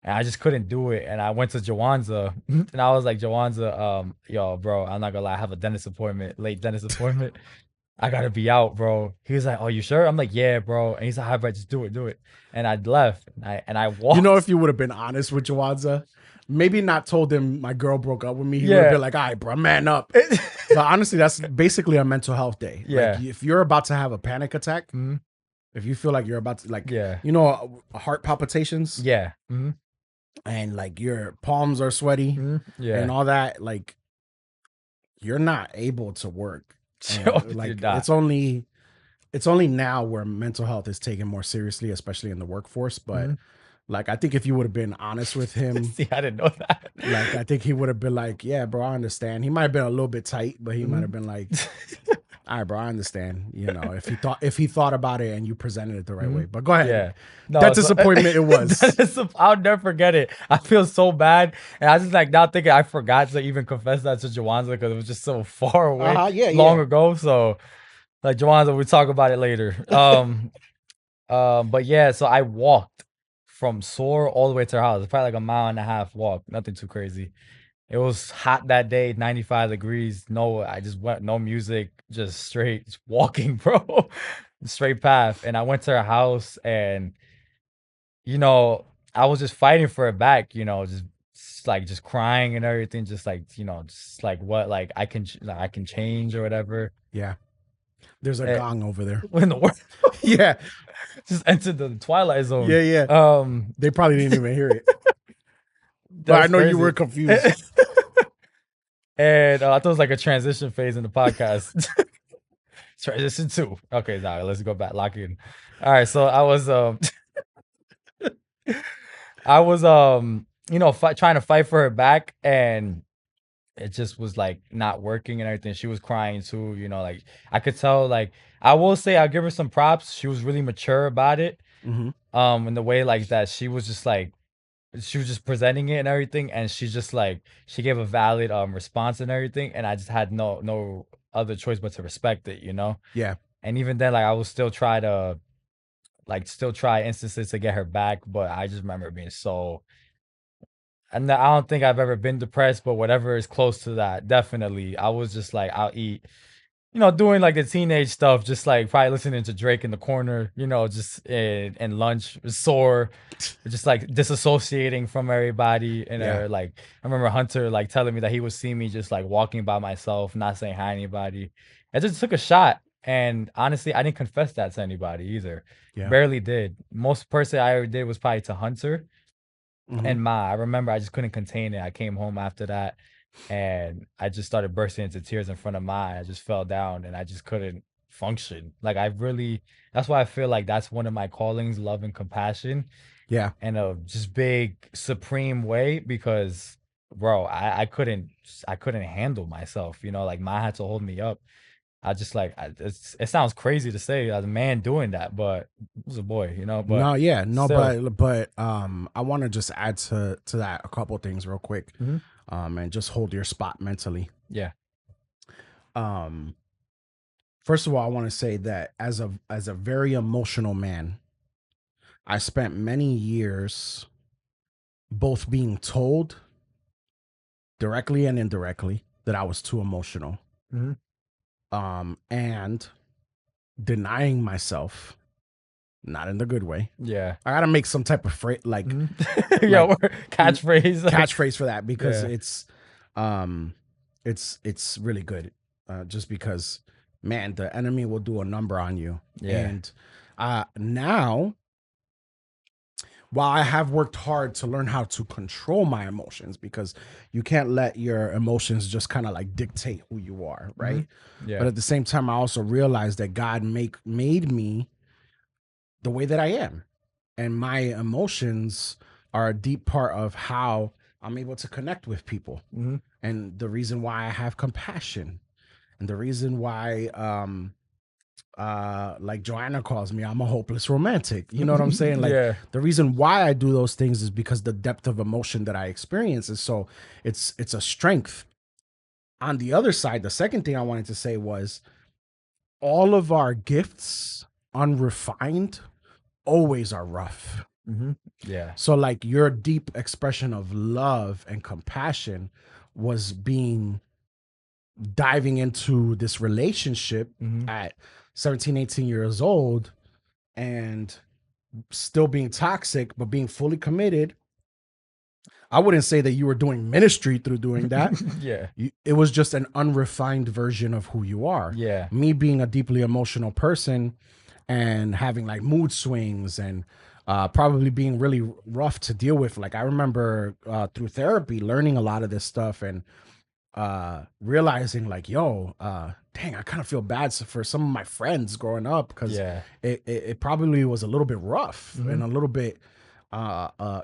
Speaker 1: And I just couldn't do it. And I went to Jawanza and I was like, Jawanza, yo, bro, I'm not gonna lie, I have a dentist appointment, late dentist appointment. I gotta be out, bro. He was like, "Oh, you sure?" I'm like, "Yeah, bro." And he's like, "All right, just do it." And I left, and I
Speaker 2: If
Speaker 1: walked.
Speaker 2: you would have been honest with Jawadza, maybe not told him my girl broke up with me, he would have
Speaker 1: Yeah,
Speaker 2: been like, all right, bro, man up. But honestly, that's basically a mental health day. Like
Speaker 1: Yeah.
Speaker 2: if you're about to have a panic attack,
Speaker 1: Mhm.
Speaker 2: if you feel like you're about to like,
Speaker 1: Yeah.
Speaker 2: heart palpitations
Speaker 1: Yeah. Mhm.
Speaker 2: and like your palms are sweaty
Speaker 1: Mhm.
Speaker 2: and
Speaker 1: Yeah.
Speaker 2: all that, like you're not able to work.
Speaker 1: Oh,
Speaker 2: And
Speaker 1: you're
Speaker 2: like
Speaker 1: not.
Speaker 2: it's only now where mental health is taken more seriously, especially in the workforce. But
Speaker 1: Mhm.
Speaker 2: like I think if you would have been honest with him,
Speaker 1: See, I didn't know that.
Speaker 2: like I think he would have been like, yeah, bro, I understand. He might have been a little bit tight, but he might have
Speaker 1: Mhm.
Speaker 2: been like, all right, bro, I understand. If he thought about it and you presented it the right way.
Speaker 1: Mhm.
Speaker 2: But go ahead.
Speaker 1: Yeah.
Speaker 2: That
Speaker 1: No, so
Speaker 2: disappointment it
Speaker 1: that
Speaker 2: was.
Speaker 1: is I'll never forget it. I feel so bad, and I just like now thinking I forgot to even confess that to Jawanza because it was just so far away,
Speaker 2: Uh-huh. Yeah,
Speaker 1: long
Speaker 2: yeah.
Speaker 1: ago. So like Jawanza, we talk about it later. But yeah, so I walked from Soar all the way to her house. It's probably like a mile and a half walk, nothing too crazy. It was hot that day, 95 degrees. No, I just went, no music, just straight just walking, bro. Straight path. And I went to her house and, you know, I was just fighting for it back, like just crying and everything, just like, just like what, like like, I can change or whatever.
Speaker 2: Yeah. There's a
Speaker 1: Eh,
Speaker 2: gong over there.
Speaker 1: in the world,
Speaker 2: Yeah.
Speaker 1: just entered the twilight zone.
Speaker 2: Yeah, yeah. They probably didn't even hear it. But I
Speaker 1: That's
Speaker 2: know you were
Speaker 1: crazy.
Speaker 2: confused.
Speaker 1: And I thought it was like a transition phase in the podcast. Transition two. Okay, now let's go back. Lock in. All right. So I was trying to fight for her back, and it just was like not working and everything. She was crying too. Like I could tell. Like I will say, I'll give her some props. She was really mature about it.
Speaker 2: Hmm.
Speaker 1: In the way like that, she was just presenting it and everything, and she just like she gave a valid response and everything, and I just had no other choice but to respect it.
Speaker 2: Yeah.
Speaker 1: And even then, like I will still try instances to get her back, but I just remember being so. And I don't think I've ever been depressed, but whatever is close to that, definitely. I was just like, I'll eat, doing like the teenage stuff, just like probably listening to Drake in the corner, just in lunch, sore, just like disassociating from everybody. And
Speaker 2: Yeah.
Speaker 1: like, I remember Hunter like telling me that he would see me just like walking by myself, not saying hi to anybody. I just took a shot. And honestly, I didn't confess that to anybody either.
Speaker 2: Yeah.
Speaker 1: Barely did. Most person I ever did was probably to Hunter
Speaker 2: Hmm.
Speaker 1: and Ma. I remember I just couldn't contain it. I came home after that and I just started bursting into tears in front of Ma. I just fell down and I just couldn't function. Like that's why I feel like that's one of my callings, love and compassion
Speaker 2: Yeah.
Speaker 1: in a just big supreme way because bro, I couldn't handle myself, like Ma had to hold me up. I just like it sounds crazy to say as a man doing that, but it was a boy, but
Speaker 2: No, yeah, no,
Speaker 1: still.
Speaker 2: but I want to just add to that a couple things real quick,
Speaker 1: Mhm.
Speaker 2: and just hold your spot mentally.
Speaker 1: Yeah.
Speaker 2: Um, First of all, I want to say that as a very emotional man, I spent many years both being told directly and indirectly that I was too emotional,
Speaker 1: Mhm.
Speaker 2: and denying myself, not in the good way.
Speaker 1: Yeah.
Speaker 2: I gotta make some type of phrase, like
Speaker 1: Mhm.
Speaker 2: like
Speaker 1: Yo, catchphrase, like
Speaker 2: catchphrase for that because
Speaker 1: yeah.
Speaker 2: um it's really good, just because, man, the enemy will do a number on you.
Speaker 1: Yeah.
Speaker 2: And now, while I have worked hard to learn how to control my emotions, because you can't let your emotions just kind of like dictate who you are, right?
Speaker 1: Mhm.
Speaker 2: But
Speaker 1: Yeah.
Speaker 2: at the same time, I also realized that God made me the way that I am, and my emotions are a deep part of how I'm able to connect with people,
Speaker 1: Mhm.
Speaker 2: and the reason why I have compassion, and the reason why like Joanna calls me, I'm a hopeless romantic. You know what I'm saying? Like,
Speaker 1: Yeah.
Speaker 2: the reason why I do those things is because the depth of emotion that I experience is so, it's a strength. On the other side, the second thing I wanted to say was all of our gifts, unrefined, always are rough.
Speaker 1: Mhm. Yeah.
Speaker 2: So like your deep expression of love and compassion was being diving into this relationship
Speaker 1: Mhm.
Speaker 2: at 17, 18 years old, and still being toxic but being fully committed, I wouldn't say that you were doing ministry through doing that.
Speaker 1: Yeah.
Speaker 2: It was just an unrefined version of who you are.
Speaker 1: Yeah.
Speaker 2: Me being a deeply emotional person and having like mood swings and probably being really rough to deal with. Like I remember through therapy learning a lot of this stuff and realizing like, yo, dang, I kind of feel bad for some of my friends growing up because
Speaker 1: Yeah.
Speaker 2: it probably was a little bit rough and
Speaker 1: Mhm.
Speaker 2: a little bit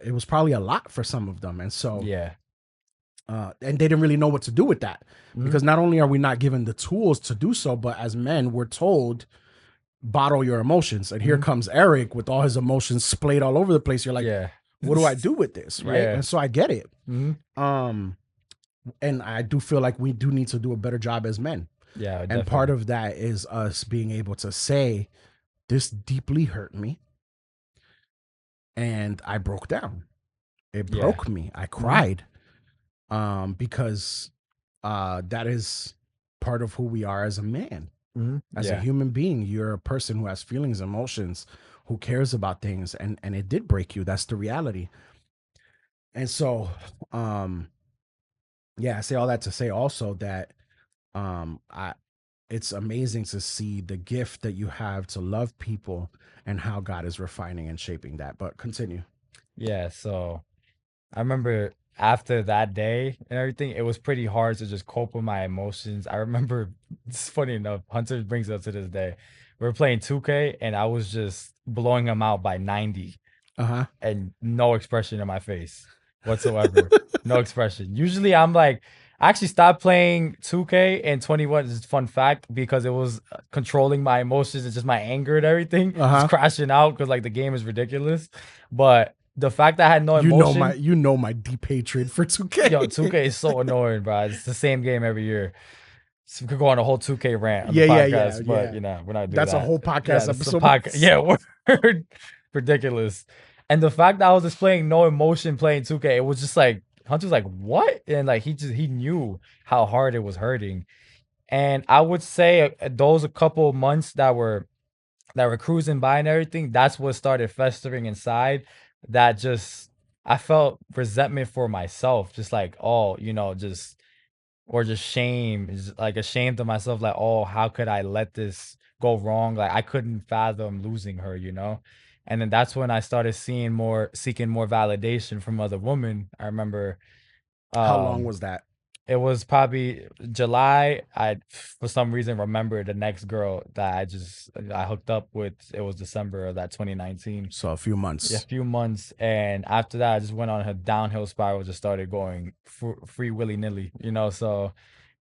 Speaker 2: it was probably a lot for some of them. And so
Speaker 1: Yeah.
Speaker 2: and they didn't really know what to do with that
Speaker 1: Mhm.
Speaker 2: because not only are we not given the tools to do so, but as men, we're told bottle your emotions. And here
Speaker 1: Mhm.
Speaker 2: comes Eric with all his emotions splayed all over the place. You're like,
Speaker 1: Yeah.
Speaker 2: what do I do with this? Right.
Speaker 1: Yeah.
Speaker 2: And so I get it.
Speaker 1: Mhm.
Speaker 2: Um, and I do feel like we do need to do a better job as men.
Speaker 1: Yeah,
Speaker 2: And part
Speaker 1: definitely.
Speaker 2: of that is us being able to say, this deeply hurt me. And I broke down. It
Speaker 1: Yeah.
Speaker 2: broke me. I
Speaker 1: Mhm.
Speaker 2: cried. Because that is part of who we are as a man.
Speaker 1: Mhm.
Speaker 2: As a
Speaker 1: Yeah.
Speaker 2: human being, you're a person who has feelings, emotions, who cares about things, and it did break you. That's the reality. And so, um, yeah, I say all that to say also that I it's amazing to see the gift that you have to love people and how God is refining and shaping that. But continue.
Speaker 1: Yeah, so I remember after that day and everything, it was pretty hard to just cope with my emotions. I remember it's funny enough, Hunter brings it up to this day. We were playing 2K and I was just blowing him out by 90
Speaker 2: Uh huh.
Speaker 1: and no expression in my face whatsoever. No expression. Usually I'm like, I actually stopped playing 2K and 21 is a fun fact because it was controlling my emotions and just my anger and everything,
Speaker 2: Uh
Speaker 1: just
Speaker 2: huh.
Speaker 1: crashing out because like the game is ridiculous. But the fact that I had no emotion,
Speaker 2: You know my deep hatred for 2K.
Speaker 1: yo, 2K is so annoying, bro. It's the same game every year. So we could go on a whole 2K rant on the
Speaker 2: Yeah, yeah, yeah,
Speaker 1: podcast, but
Speaker 2: yeah.
Speaker 1: we're not do
Speaker 2: That's a
Speaker 1: that.
Speaker 2: whole
Speaker 1: Yeah,
Speaker 2: podcast
Speaker 1: this is a
Speaker 2: episode by
Speaker 1: podcast. Yeah,
Speaker 2: itself.
Speaker 1: word. Ridiculous. And the fact that I was displaying no emotion playing 2K, it was just like Hunter's like, what? And like he knew how hard it was hurting. And I would say those a couple of months that were cruising by and everything, that's what started festering inside. That just I felt resentment for myself, just like, oh, just or just shame, is like ashamed of myself, like, oh, how could I let this go wrong? Like I couldn't fathom losing her, you know? And then that's when I started seeking more validation from other women. I remember
Speaker 2: How long
Speaker 1: um
Speaker 2: was that?
Speaker 1: it was probably July. I for some reason remember the next girl that I hooked up with. It was December of that 2019.
Speaker 2: So a few
Speaker 1: Yeah, a
Speaker 2: months.
Speaker 1: few months, and after that, I just went on a downhill spiral. Just started going free willy nilly, So,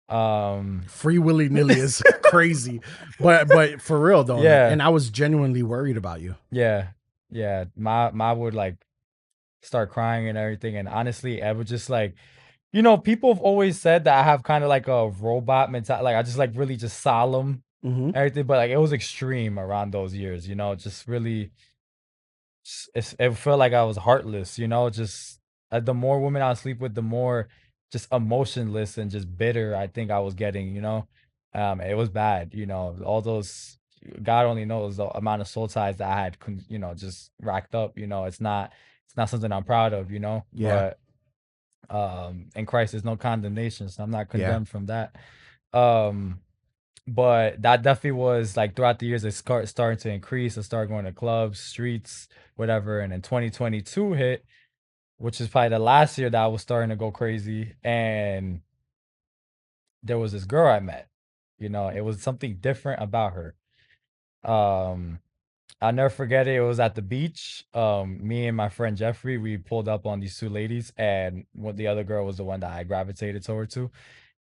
Speaker 1: um,
Speaker 2: Free willy nilly is crazy, but for real though,
Speaker 1: yeah,
Speaker 2: and I was genuinely worried about you.
Speaker 1: yeah, yeah. My would like start crying and everything, and honestly, I would just like, people have always said that I have kind of like a robot mentality. Like I just like really just solemn,
Speaker 2: Hmm.
Speaker 1: everything, but like it was extreme around those years, just really it felt like I was heartless, just the more women I sleep with, the more just emotionless and just bitter I think I was getting, it was bad, all those God only knows the amount of soul ties that I had, just racked up, it's not something I'm proud of,
Speaker 2: Yeah,
Speaker 1: but in Christ there's no condemnation, so I'm not
Speaker 2: yeah.
Speaker 1: condemned from that. Um but that definitely was like throughout the years, it starting to increase. I started going to clubs, streets, whatever. And then 2022 hit, which is probably the last year that I was starting to go crazy. And there was this girl I met. It was something different about her. Um, I'll never forget it. It was at the beach. Me and my friend Jeffrey, we pulled up on these two ladies, and what the other girl was the one that I gravitated toward to.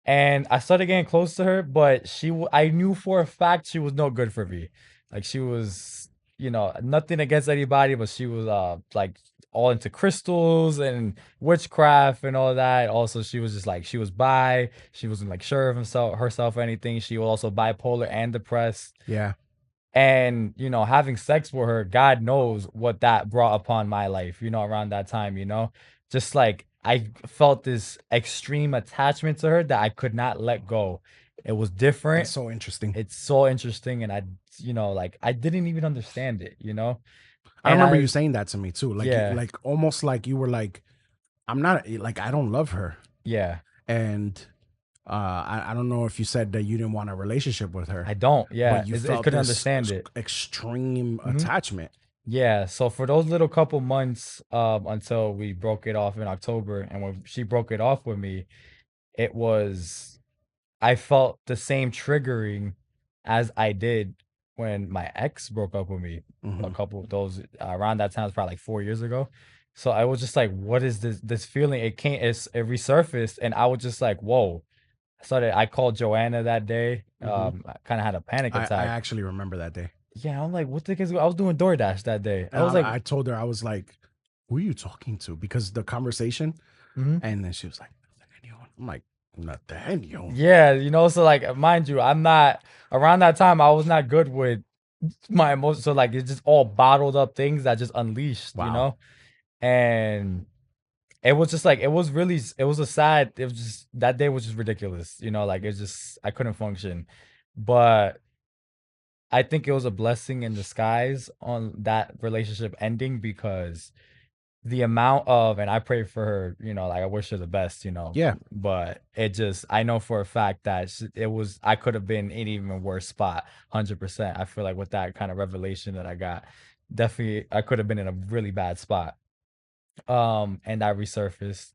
Speaker 1: And I started getting close to her, but I knew for a fact she was no good for me. Like she was, nothing against anybody, but she was like all into crystals and witchcraft and all that. Also, she was just like she was bi. She wasn't like sure of herself or anything. She was also bipolar and depressed.
Speaker 2: Yeah.
Speaker 1: And, having sex with her, God knows what that brought upon my life, around that time, just like I felt this extreme attachment to her that I could not let go. It was
Speaker 2: That's
Speaker 1: different.
Speaker 2: so interesting.
Speaker 1: It's so interesting. And like I didn't even understand it,
Speaker 2: I
Speaker 1: and
Speaker 2: remember you
Speaker 1: I,
Speaker 2: saying that to me too.
Speaker 1: yeah,
Speaker 2: Like almost like you were like I'm not like I don't love her,
Speaker 1: Yeah.
Speaker 2: and I don't know if you said that you didn't want a relationship with her,
Speaker 1: I don't.
Speaker 2: but
Speaker 1: Yeah.
Speaker 2: you
Speaker 1: I
Speaker 2: felt
Speaker 1: couldn't
Speaker 2: this
Speaker 1: understand it.
Speaker 2: extreme
Speaker 1: Mhm.
Speaker 2: attachment.
Speaker 1: Yeah, so for those little couple months, until we broke it off in October, and when she broke it off with me, it was I felt the same triggering as I did when my ex broke up with me a
Speaker 2: Hmm.
Speaker 1: couple of those around that time, it was probably like 4 years ago. So I was just like, what is this feeling? It resurfaced, and I was just like, whoa. I called Joanna that day.
Speaker 2: Hmm.
Speaker 1: I kind of had a panic
Speaker 2: I
Speaker 1: attack.
Speaker 2: actually remember that day.
Speaker 1: Yeah, I'm like, what the heck is I was doing DoorDash that day. I
Speaker 2: And
Speaker 1: was like,
Speaker 2: I told her, I was like, who are you talking to? Because the conversation,
Speaker 1: mhm.
Speaker 2: and then she was like, Nathaniel. I'm like, Nathaniel.
Speaker 1: Yeah, so like mind you, I'm not around that time I was not good with my emotions. So like it's just all bottled up things that just unleashed,
Speaker 2: Wow.
Speaker 1: And it was just like it was a sad, it was just that day was just ridiculous, like it's just I couldn't function. But I think it was a blessing in disguise on that relationship ending because the amount of and I pray for her, like I wish her the best,
Speaker 2: Yeah.
Speaker 1: but it just I know for a fact that it was I could have been in even worse spot, 100%. I feel like with that kind of revelation that I got, definitely I could have been in a really bad spot. And I resurfaced.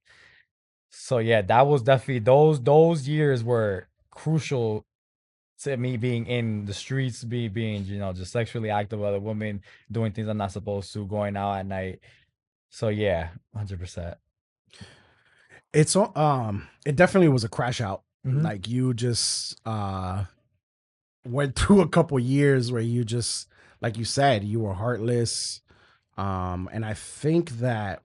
Speaker 1: So yeah, that was definitely those years were crucial to me being in the streets, being just sexually active with other women, doing things I'm not supposed to, going out at night. So yeah, 100%.
Speaker 2: It definitely was a crash out.
Speaker 1: Mhm.
Speaker 2: Like you just went through a couple years where you just, like you said, you were heartless. And I think that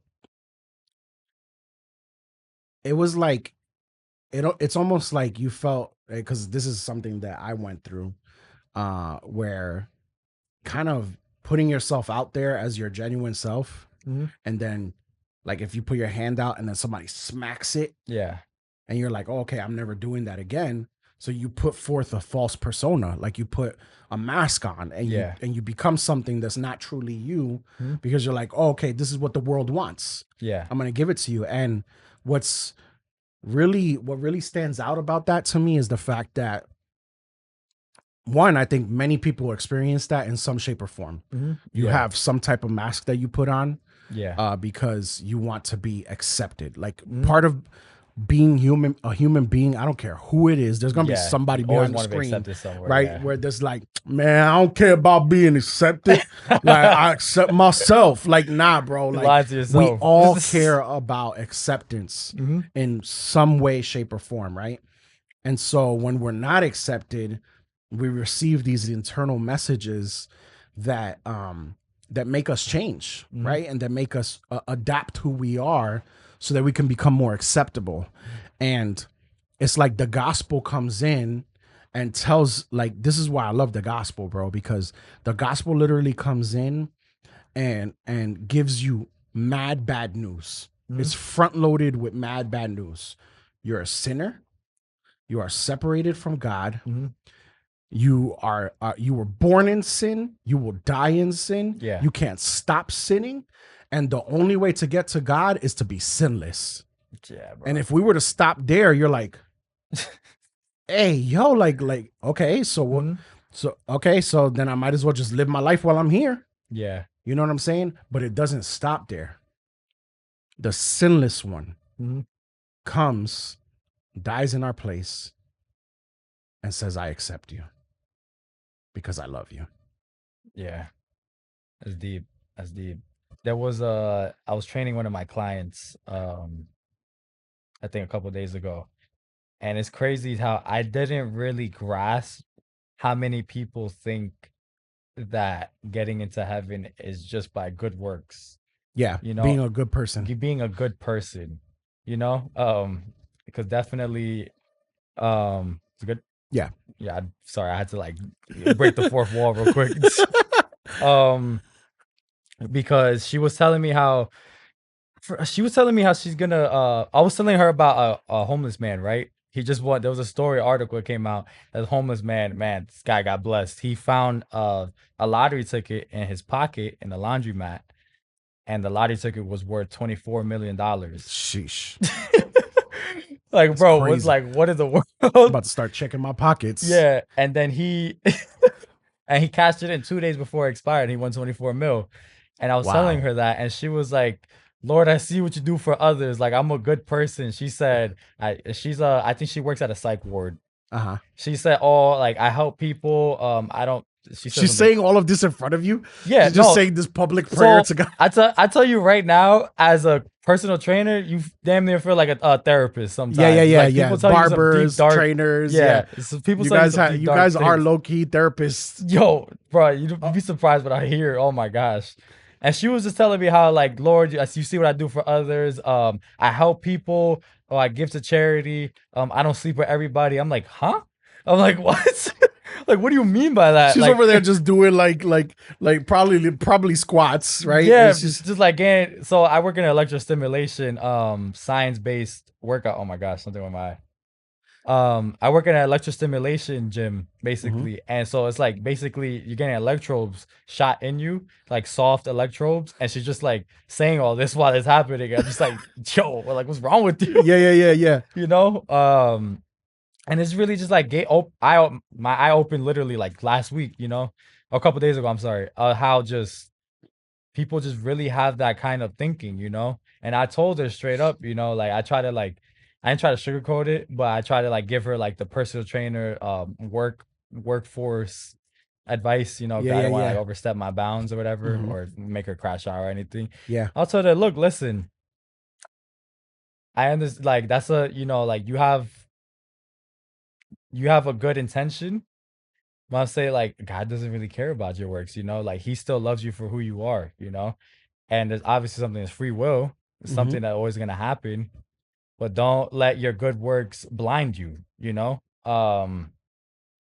Speaker 2: it was like it's almost like you felt, because this is something that I went through, where kind of putting yourself out there as your genuine self,
Speaker 1: Mhm.
Speaker 2: and then like if you put your hand out and then somebody smacks it,
Speaker 1: Yeah.
Speaker 2: and you're like, oh, okay, I'm never doing that again. So you put forth a false persona, like you put a mask on, and you
Speaker 1: Yeah.
Speaker 2: become something that's not truly you,
Speaker 1: Mhm.
Speaker 2: because you're like, oh, okay, this is what the world wants.
Speaker 1: Yeah.
Speaker 2: I'm gonna give it to you. And what's what really stands out about that to me is the fact that, one, I think many people experience that in some shape or form.
Speaker 1: Mhm.
Speaker 2: You
Speaker 1: Yeah.
Speaker 2: have some type of mask that you put on,
Speaker 1: Yeah.
Speaker 2: because you want to be accepted. Like
Speaker 1: Mhm.
Speaker 2: part of being human, a human being, I don't care who it is, there's gonna be
Speaker 1: Yeah.
Speaker 2: somebody
Speaker 1: You always
Speaker 2: behind the
Speaker 1: wanna be
Speaker 2: screen,
Speaker 1: accepted somewhere,
Speaker 2: right?
Speaker 1: yeah.
Speaker 2: Where there's like, man, I don't care about being accepted. Like I accept myself. Like, nah, bro.
Speaker 1: You
Speaker 2: Like
Speaker 1: lied to
Speaker 2: we
Speaker 1: yourself.
Speaker 2: all care about acceptance
Speaker 1: Mhm.
Speaker 2: in some way, shape, or form, right? And so when we're not accepted, we receive these internal messages that that make us change,
Speaker 1: Mhm.
Speaker 2: right? And that make us adapt who we are so that we can become more acceptable. And it's like the gospel comes in and tells, like, this is why I love the gospel, bro, because the gospel literally comes in and gives you mad bad news.
Speaker 1: Mhm.
Speaker 2: It's front loaded with mad bad news. You're a sinner, you are separated from God.
Speaker 1: Mhm.
Speaker 2: You were born in sin. You will die in sin.
Speaker 1: Yeah.
Speaker 2: You can't stop sinning, and the only way to get to God is to be sinless.
Speaker 1: Yeah,
Speaker 2: And
Speaker 1: bro.
Speaker 2: if we were to stop there, you're like, hey, yo, like, okay, so what?
Speaker 1: Mhm.
Speaker 2: So okay, so then I might as well just live my life while I'm here.
Speaker 1: Yeah.
Speaker 2: You know what I'm saying? But it doesn't stop there. The sinless one
Speaker 1: Mhm.
Speaker 2: comes, dies in our place, and says, I accept you because I love you.
Speaker 1: Yeah. That's deep. That's deep. There was I was training one of my clients, I think a couple days ago. And it's crazy how I didn't really grasp how many people think that getting into heaven is just by good works,
Speaker 2: Yeah,
Speaker 1: you
Speaker 2: being
Speaker 1: know,
Speaker 2: a good person.
Speaker 1: being a good person, because definitely, it's good.
Speaker 2: Yeah.
Speaker 1: Yeah, sorry, I had to like break the fourth wall real quick. um, because she was telling me how she's gonna I was telling her about a homeless man, right? He just want There was a story article that came out that homeless man, this guy got blessed. He found a lottery ticket in his pocket in a laundromat, and the lottery ticket was worth $24 million.
Speaker 2: Sheesh.
Speaker 1: Like,
Speaker 2: That's
Speaker 1: bro, was
Speaker 2: crazy.
Speaker 1: like, what in the
Speaker 2: I'm
Speaker 1: world?
Speaker 2: about to start checking my pockets.
Speaker 1: Yeah, and then he and he cashed it in 2 days before it expired. He won 24 mil. And I was telling
Speaker 2: Wow.
Speaker 1: her that, and she was like, Lord, I see what you do for others. Like, I'm a good person. She said, I think she works at a psych ward.
Speaker 2: Uh-huh.
Speaker 1: She said, oh, like, I help people. I don't, she said
Speaker 2: She's
Speaker 1: something.
Speaker 2: saying all of this in front of you.
Speaker 1: Yeah,
Speaker 2: She's just
Speaker 1: no.
Speaker 2: saying this public prayer
Speaker 1: So
Speaker 2: to God.
Speaker 1: I tell you right now, as a personal trainer, you damn near feel like a therapist
Speaker 2: Yeah, yeah,
Speaker 1: sometimes. It's
Speaker 2: yeah,
Speaker 1: like
Speaker 2: yeah.
Speaker 1: people tell you some deep,
Speaker 2: Barbers,
Speaker 1: dark,
Speaker 2: trainers, yeah.
Speaker 1: yeah. People tell you some deep,
Speaker 2: You
Speaker 1: dark
Speaker 2: guys are
Speaker 1: things.
Speaker 2: low key therapists.
Speaker 1: Yo, bro, you'd
Speaker 2: Uh,
Speaker 1: be surprised what I hear. Oh my gosh. And she was just telling me how, like, Lord, you see what I do for others. I help people, or I give to charity. I don't sleep with everybody. I'm like, huh? I'm like, what? Like, what do you mean by that?
Speaker 2: she's
Speaker 1: Like,
Speaker 2: over there just doing probably squats, right?
Speaker 1: yeah,
Speaker 2: It's just
Speaker 1: just like getting. So I work in an electrostimulation, science-based workout. Oh my gosh, something with my I work in an electrostimulation gym
Speaker 2: Mhm.
Speaker 1: basically, and so it's like basically you're getting electrodes shot in you, like soft electrodes, and she's just like saying all this while it's happening. I'm just like, yo, like what's wrong with you?
Speaker 2: Yeah, yeah, yeah, yeah.
Speaker 1: You know? And it's really just like my eye opened literally like last week, a couple days ago. I'm sorry, how just people just really have that kind of thinking, And I told her straight up, like I didn't try to sugarcoat it, but I try to like give her like the personal trainer workforce advice,
Speaker 2: Yeah,
Speaker 1: because I
Speaker 2: yeah,
Speaker 1: didn't want to like
Speaker 2: yeah.
Speaker 1: overstep my bounds or whatever
Speaker 2: Mhm.
Speaker 1: or make her crash out or anything.
Speaker 2: Yeah.
Speaker 1: I told her, look, listen, I understand like that's a like you have a good intention. But I'll say like God doesn't really care about your works, like he still loves you for who you are. And there's obviously something that's free will. It's
Speaker 2: Mhm.
Speaker 1: something that always gonna happen, but don't let your good works blind you.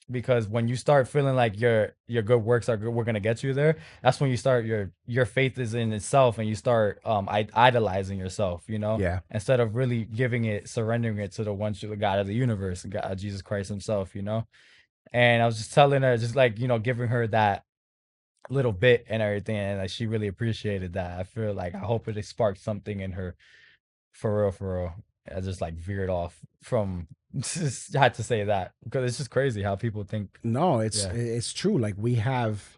Speaker 1: Because when you start feeling like your good works are good, we're gonna get you there. That's when you start your faith is in itself, and you start idolizing yourself.
Speaker 2: Yeah.
Speaker 1: Instead of really giving it, surrendering it to the one true God of the universe, God, Jesus Christ Himself. And I was just telling her, just like giving her that little bit and everything, and like she really appreciated that. I feel like I hope it sparked something in her for real, for real. I just like veered off from just had to say that because it's just crazy how people think.
Speaker 2: No,
Speaker 1: Yeah.
Speaker 2: it's true. Like we have,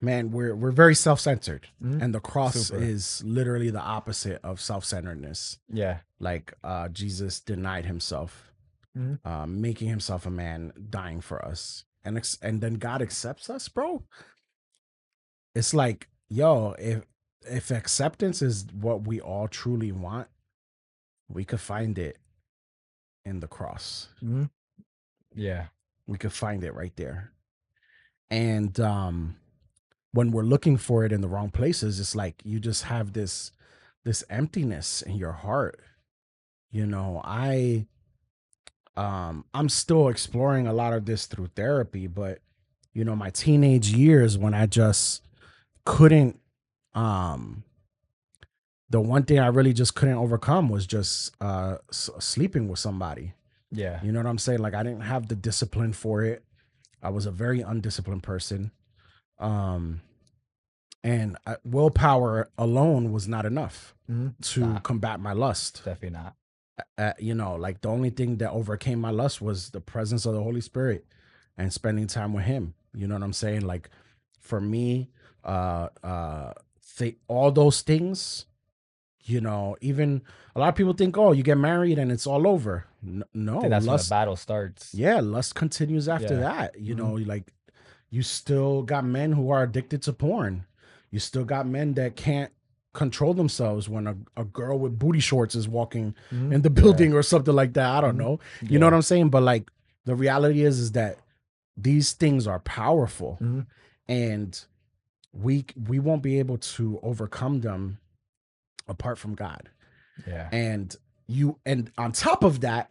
Speaker 2: man, we're very self-centered,
Speaker 1: Mhm.
Speaker 2: and the cross
Speaker 1: Super.
Speaker 2: is literally the opposite of self-centeredness.
Speaker 1: Yeah.
Speaker 2: Like Jesus denied himself,
Speaker 1: Mhm.
Speaker 2: making himself a man, dying for us, and then God accepts us, bro. It's like, yo, if acceptance is what we all truly want, we could find it in the cross.
Speaker 1: Mhm. Yeah.
Speaker 2: We could find it right there. And when we're looking for it in the wrong places, it's like you just have this emptiness in your heart. I'm still exploring a lot of this through therapy, but my teenage years when I just couldn't um the one thing I really just couldn't overcome was just sleeping with somebody.
Speaker 1: Yeah.
Speaker 2: You know what I'm saying? Like I didn't have the discipline for it. I was a very undisciplined person. Um and willpower alone was not enough
Speaker 1: Mhm.
Speaker 2: to
Speaker 1: Nah,
Speaker 2: combat my lust.
Speaker 1: definitely not.
Speaker 2: Like the only thing that overcame my lust was the presence of the Holy Spirit and spending time with Him. You know what I'm saying? Like for me, all those things. Even a lot of people think, oh, you get married and it's all over.
Speaker 1: I
Speaker 2: No,
Speaker 1: think that's when the
Speaker 2: lust.
Speaker 1: battle starts.
Speaker 2: Yeah, lust continues after
Speaker 1: Yeah.
Speaker 2: that.
Speaker 1: Mhm.
Speaker 2: Like you still got men who are addicted to porn. You still got men that can't control themselves when a girl with booty shorts is walking
Speaker 1: Mhm.
Speaker 2: in the
Speaker 1: Yeah.
Speaker 2: building or something like that. I don't
Speaker 1: Mhm.
Speaker 2: know. You know what
Speaker 1: Yeah.
Speaker 2: I'm saying? But like the reality is that these things are powerful,
Speaker 1: Mhm.
Speaker 2: and we won't be able to overcome them apart from God.
Speaker 1: Yeah.
Speaker 2: And on top of that,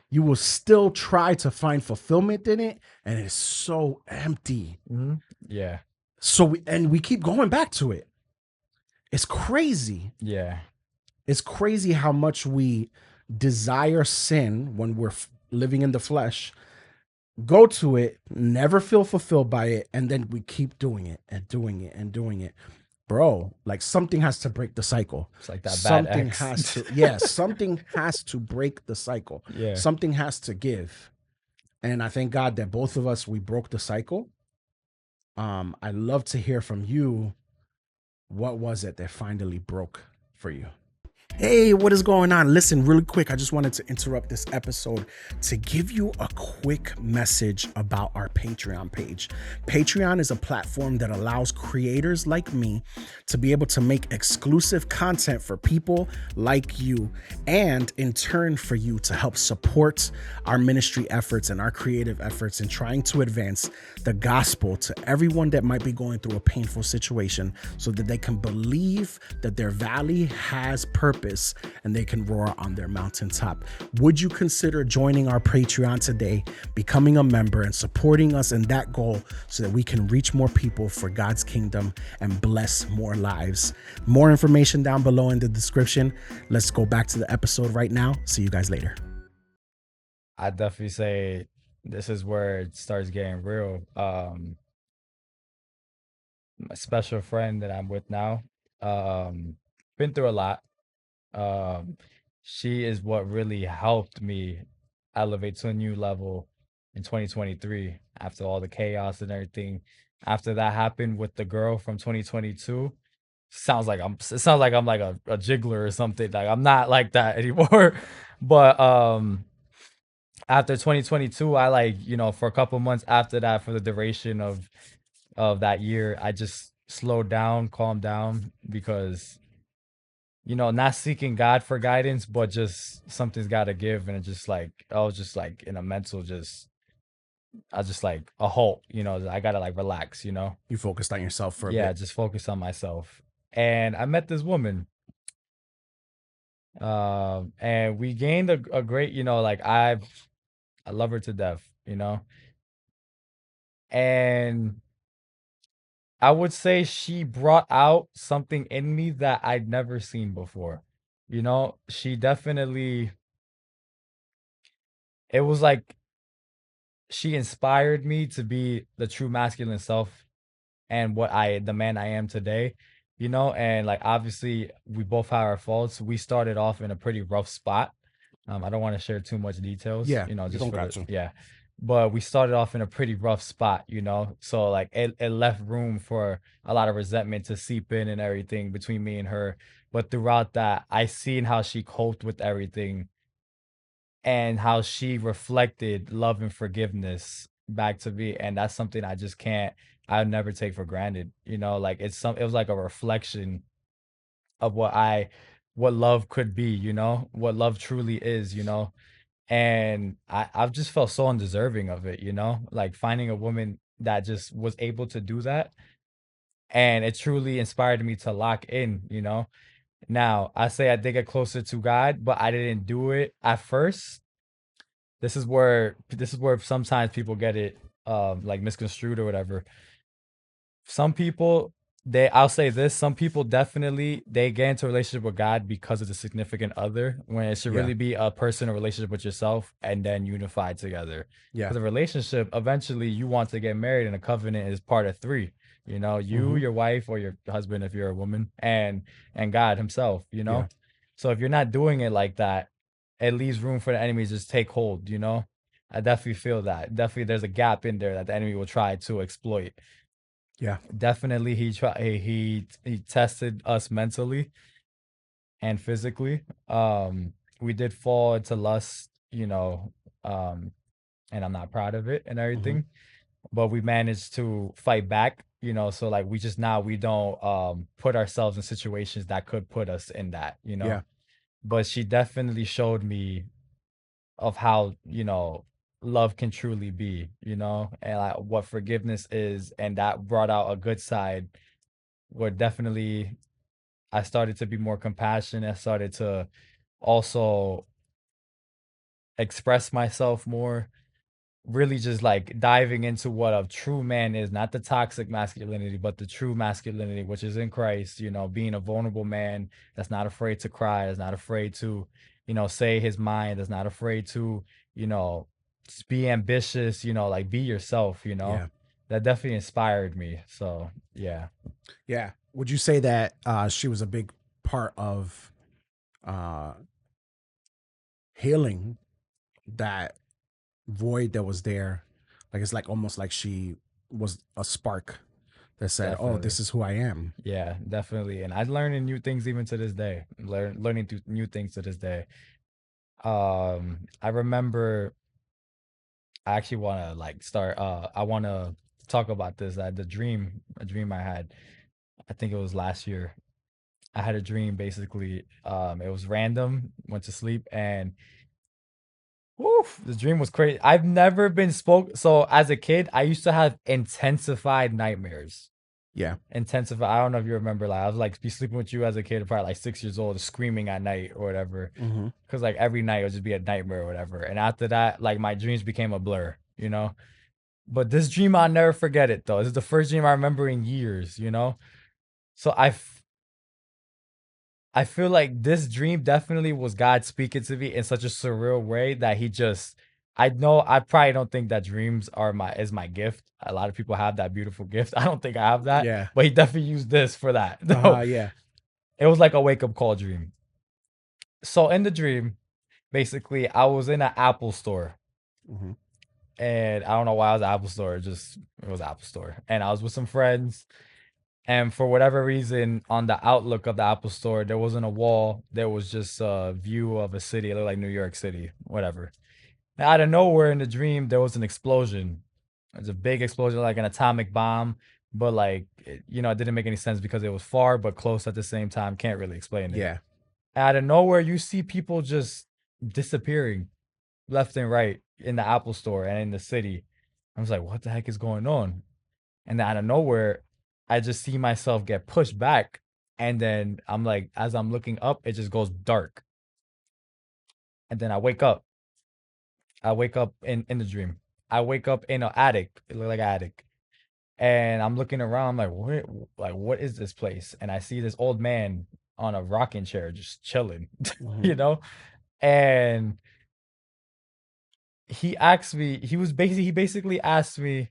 Speaker 2: you will still try to find fulfillment in it, and it's so empty.
Speaker 1: Mhm. Yeah.
Speaker 2: So we keep going back to it. It's crazy.
Speaker 1: Yeah.
Speaker 2: It's crazy how much we desire sin when we're living in the flesh, go to it, never feel fulfilled by it, and then we keep doing it and doing it and doing it. bro, like something has to break the cycle.
Speaker 1: It's like that bad
Speaker 2: Something
Speaker 1: ex.
Speaker 2: has to, yeah, something has to break the cycle.
Speaker 1: Yeah.
Speaker 2: Something has to give. And I thank God that both of us, we broke the cycle. I'd love to hear from you. What was it that finally broke for you? Hey, what is going on? Listen, really quick, I just wanted to interrupt this episode to give you a quick message about our Patreon page. Patreon is a platform that allows creators like me to be able to make exclusive content for people like you, and in turn for you to help support our ministry efforts and our creative efforts in trying to advance the gospel to everyone that might be going through a painful situation so that they can believe that their valley has purpose and they can roar on their mountaintop. Would you consider joining our Patreon today, becoming a member, and supporting us in that goal so that we can reach more people for God's kingdom and bless more lives? More information down below in the description. Let's go back to the episode right now. See you guys later.
Speaker 1: I definitely say this is where it starts getting real. My special friend that I'm with now, um, been through a lot. Um, she is what really helped me elevate to a new level in 2023 after all the chaos and everything. After that happened with the girl from 2022, it sounds like I'm like a jiggler or something. Like I'm not like that anymore. But after 2022, I like, for a couple months after that, for the duration of that year, I just slowed down, calmed down because not seeking God for guidance, but just something's got to give. And it just like, I was just like in a mental, I was just like a halt, I got to like relax,
Speaker 2: You focused on yourself for a
Speaker 1: Yeah,
Speaker 2: bit.
Speaker 1: just focus on myself. And I met this woman, and we gained a great, like I love her to death, and I would say she brought out something in me that I'd never seen before. She definitely, it was like she inspired me to be the true masculine self and the man I am today, and like obviously we both have our faults. We started off in a pretty rough spot. I don't want to share too much details,
Speaker 2: Yeah, you
Speaker 1: just
Speaker 2: don't
Speaker 1: for
Speaker 2: got to.
Speaker 1: yeah. But we started off in a pretty rough spot, so like it left room for a lot of resentment to seep in and everything between me and her. But throughout that, I seen how she coped with everything and how she reflected love and forgiveness back to me, and that's something I just can't I'll never take for granted, like it was like a reflection of what love could be, what love truly is, and I've just felt so undeserving of it, like finding a woman that just was able to do that, and it truly inspired me to lock in, now I say I did get closer to God, but I didn't do it at first. This is where sometimes people get it like misconstrued or whatever. Some people, I'll say this, some people definitely they get into a relationship with God because of the significant other, when it should
Speaker 2: Yeah,
Speaker 1: really be a personal relationship with yourself and then unified together.
Speaker 2: yeah.
Speaker 1: Because a relationship, eventually you want to get married, and a covenant is part of three. You,
Speaker 2: Mm-hmm.
Speaker 1: your wife, or your husband if you're a woman, and God himself,
Speaker 2: Yeah,
Speaker 1: So if you're not doing it like that, it leaves room for the enemy to just take hold. I definitely feel that. Definitely there's a gap in there that the enemy will try to exploit.
Speaker 2: yeah.
Speaker 1: Definitely, he tested us mentally and physically. We did fall into lust, um, and I'm not proud of it and
Speaker 2: Mm-hmm.
Speaker 1: everything, but we managed to fight back, so like we don't put ourselves in situations that could put us in that.
Speaker 2: Yeah,
Speaker 1: But she definitely showed me of how, love can truly be, and like what forgiveness is, and that brought out a good side where definitely I started to be more compassionate. I started to also express myself more, really just like diving into what a true man is, not the toxic masculinity, but the true masculinity, which is in Christ, being a vulnerable man that's not afraid to cry, that's not afraid to, say his mind, that's not afraid to, you know, just be ambitious, like be yourself.
Speaker 2: yeah,
Speaker 1: That definitely inspired me. So, yeah.
Speaker 2: yeah. would you say that she was a big part of uh, healing that void that was there? Like it's like almost like she was a spark that said, "Oh,
Speaker 1: Definitely.
Speaker 2: this is who I am."
Speaker 1: Yeah, definitely. And I'm learning new things even to this day. Learning new things to this day. I remember I actually want to like start I want to talk about this the dream a dream I had. I think it was last year. I had a dream basically. It was random, went to sleep and woof, the dream was crazy. I've never been spoke so as a kid, I used to have intensified nightmares.
Speaker 2: Yeah.
Speaker 1: Intensified. I don't know if you remember like I was like be sleeping with you as a kid, probably like 6 years old, screaming at night or whatever.
Speaker 2: Hmm.
Speaker 1: Cause like every night it would just be a nightmare or whatever. And after that, like my dreams became a blur, you know? But this dream, I'll never forget it though. This is the first dream I remember in years, you know? So I feel like this dream definitely was God speaking to me in such a surreal way that he just I know I probably don't think that dreams are my gift. A lot of people have that beautiful gift. I don't think I have that,
Speaker 2: Yeah.
Speaker 1: but he definitely used this for that. No,
Speaker 2: Yeah.
Speaker 1: it was like a wake up call dream. So in the dream, basically, I was in an Apple store,
Speaker 2: Hmm.
Speaker 1: and I don't know why I was at Apple store. It was Apple store, and I was with some friends. And for whatever reason, on the outlook of the Apple store, there wasn't a wall. There was just a view of a city. It looked like New York City, whatever. Now, out of nowhere in the dream, there was an explosion. It was a big explosion, like an atomic bomb. But like, it didn't make any sense because it was far but close at the same time. Can't really explain it.
Speaker 2: Yeah.
Speaker 1: Out of nowhere, you see people just disappearing left and right in the Apple store and in the city. I was like, what the heck is going on? And then out of nowhere, I just see myself get pushed back. And then I'm like, as I'm looking up, it just goes dark. And then I wake up. I wake up in the dream. I wake up in an attic. It looked like an attic. And I'm looking around, I'm what is this place? And I see this old man on a rocking chair just chilling,
Speaker 2: Hmm.
Speaker 1: you know? And he basically asked me,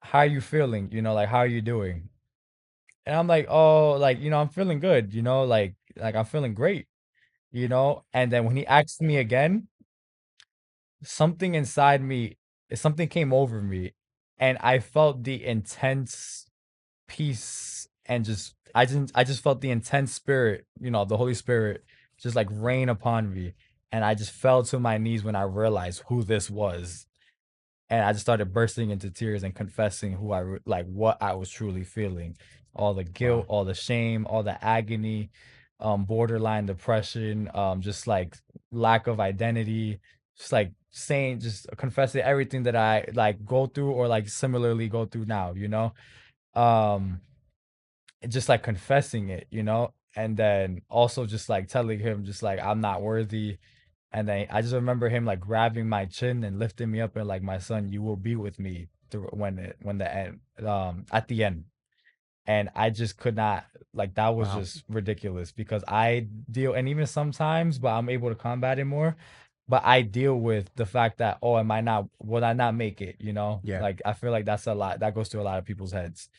Speaker 1: how are you feeling? Like how are you doing? And I'm like, oh, like, I'm feeling good, like I'm feeling great, And then when he asked me again, something inside me, something came over me, and I felt the intense peace and I just felt the intense spirit, the Holy Spirit just like rain upon me. And I just fell to my knees when I realized who this was. And I just started bursting into tears and confessing like what I was truly feeling, all the guilt,
Speaker 2: Wow.
Speaker 1: all the shame, all the agony, borderline depression, just like lack of identity, just like saying, just confessing everything that I like go through or like similarly go through now, um, just like confessing it, and then also just like telling him just like I'm not worthy. And then I just remember him like grabbing my chin and lifting me up and like, my son, you will be with me through when the end, at the end. And I just could not, like, that was
Speaker 2: Wow.
Speaker 1: just ridiculous because I deal, and even sometimes, but I'm able to combat it more. But I deal with the fact that, oh, will I not make it?
Speaker 2: Yeah.
Speaker 1: Like, I feel like that's a lot that goes through a lot of people's heads.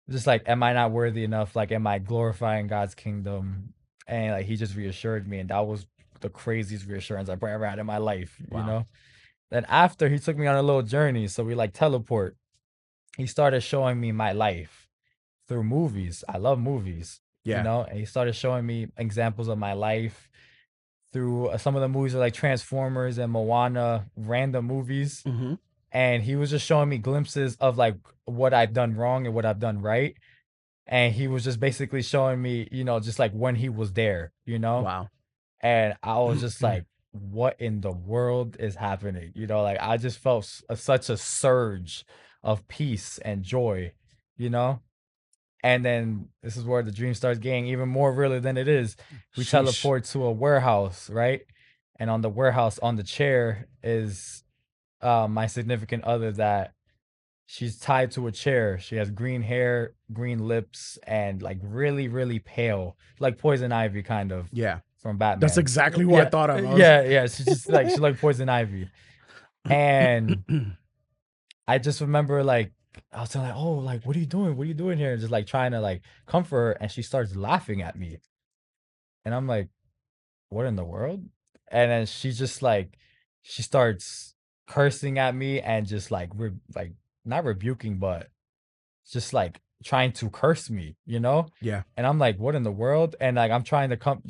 Speaker 1: Just like, am I not worthy enough? Like, am I glorifying God's kingdom? And like, he just reassured me, and that was the craziest reassurance I've ever had in my life.
Speaker 2: Wow.
Speaker 1: Then after he took me on a little journey, so we like teleport. He started showing me my life through movies. I love movies,
Speaker 2: Yeah.
Speaker 1: and he started showing me examples of my life through some of the movies are like Transformers and Moana, random movies.
Speaker 2: Hmm.
Speaker 1: And he was just showing me glimpses of like what I've done wrong and what I've done right. And he was just basically showing me, just like when he was there,
Speaker 2: Wow.
Speaker 1: and I was just like, what in the world is happening? Like I just felt such a surge of peace and joy, you know? And then this is where the dream starts getting even more realer than it is. We
Speaker 2: Sheesh.
Speaker 1: teleport to a warehouse, right? And on the warehouse, on the chair, is my significant other that she's tied to a chair. She has green hair, green lips, and like really, really pale, like Poison Ivy, kind of
Speaker 2: Yeah.
Speaker 1: from
Speaker 2: That's
Speaker 1: Batman.
Speaker 2: exactly what I
Speaker 1: Yeah,
Speaker 2: thought of. I was.
Speaker 1: yeah, yeah. She's like Poison Ivy, and I just remember like I was telling her, oh, like, what are you doing? What are you doing here? And just like trying to like comfort her, and she starts laughing at me, and I'm like, what in the world? And then she just like she starts cursing at me and just like like not rebuking, but just like trying to curse me, you know?
Speaker 2: Yeah.
Speaker 1: And I'm like, what in the world? And like I'm trying to come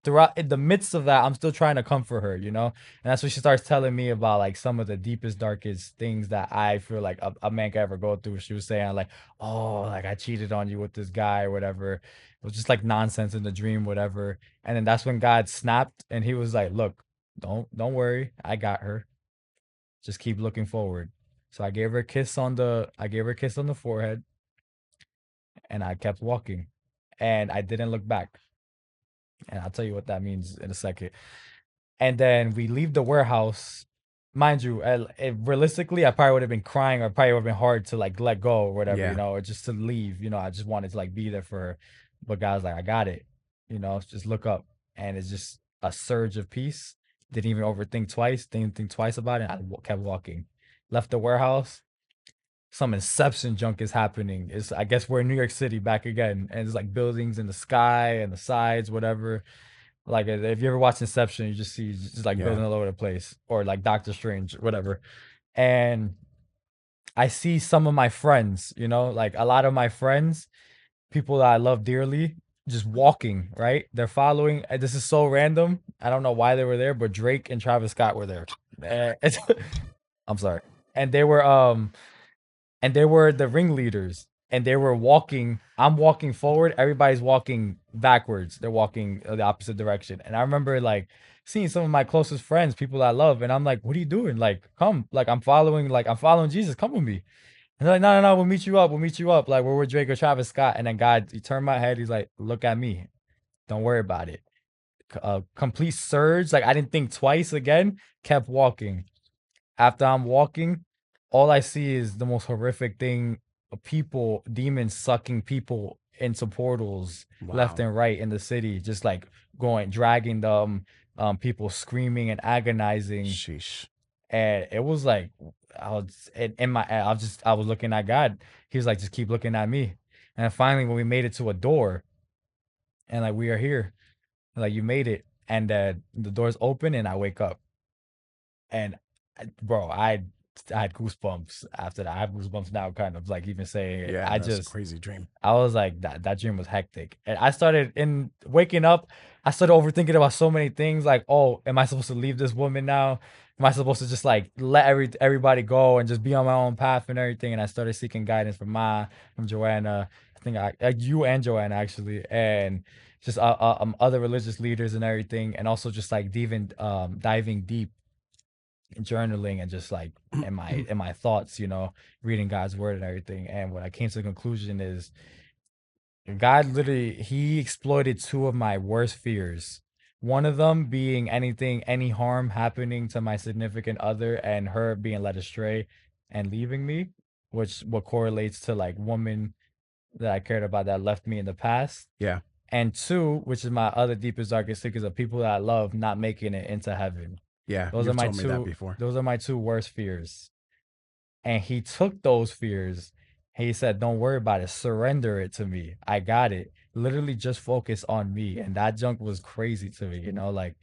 Speaker 1: throughout in the midst of that, I'm still trying to comfort her, you know? And that's when she starts telling me about like some of the deepest, darkest things that I feel like a man could ever go through. She was saying like, oh, like I cheated on you with this guy or whatever. It was just like nonsense in the dream, whatever. And then that's when God snapped and he was like, look, don't worry. I got her. Just keep looking forward. So I gave her a kiss on the forehead and I kept walking and I didn't look back. And I'll tell you what that means in a second. And then we leave the warehouse. Mind you, realistically, I probably would have been crying or probably would have been hard to like let go or whatever,
Speaker 2: Yeah.
Speaker 1: or just to leave. I just wanted to like be there for her. But God's like, I got it. Just look up. And it's just a surge of peace. Didn't even overthink twice, didn't think twice about it. Kept walking. Left the warehouse, some inception junk is happening. It's I guess we're in New York City back again, and it's like buildings in the sky and the sides, whatever. Like if you ever watch Inception, you just see just like
Speaker 2: Yeah.
Speaker 1: building all over the place, or like Doctor Strange, whatever. And I see some of my friends, like a lot of my friends, people that I love dearly, just walking. Right, they're following. And this is so random. I don't know why they were there, but Drake and Travis Scott were there. I'm sorry, and they were the ringleaders and they were walking. I'm walking forward, everybody's walking backwards, they're walking the opposite direction. And I remember like seeing some of my closest friends, people I love, and I'm like, what are you doing? Like, come, like I'm following Jesus, come with me. And they're like, no, no, no, we'll meet you up, like we're with Drake or Travis Scott. And then God, he turned my head, he's like, look at me, don't worry about it. Complete surge, like I didn't think twice again, kept walking. After I'm walking, all I see is the most horrific thing, people, demons sucking people into portals left
Speaker 2: Wow.
Speaker 1: and right in the city, just like going, dragging them, people screaming and agonizing.
Speaker 2: Sheesh.
Speaker 1: And it was like, I was looking at God. He was like, just keep looking at me. And finally, when we made it to a door, and like, we are here, like, you made it. And the doors open, and I wake up. And bro, I had goosebumps after that. I have goosebumps now, kind of like even saying it.
Speaker 2: Yeah, that's a crazy dream.
Speaker 1: I was like that dream was hectic, and I started in waking up. I started overthinking about so many things. Like, oh, am I supposed to leave this woman now? Am I supposed to just like let everybody go and just be on my own path and everything? And I started seeking guidance from Joanna. I think you and Joanna actually, and just other religious leaders and everything, and also just like diving deep journaling and just like in my thoughts, reading God's word and everything. And what I came to the conclusion is God literally he exploited two of my worst fears. One of them being any harm happening to my significant other and her being led astray and leaving me, which what correlates to like woman that I cared about that left me in the past.
Speaker 2: Yeah.
Speaker 1: And two, which is my other deepest darkest secrets of people that I love not making it into heaven.
Speaker 2: Yeah.
Speaker 1: Those are
Speaker 2: You've
Speaker 1: my
Speaker 2: told me that
Speaker 1: two
Speaker 2: before.
Speaker 1: those are my two worst fears. And he took those fears. He said, "Don't worry about it. Surrender it to me. I got it. Literally just focus on me." And that junk was crazy to me, like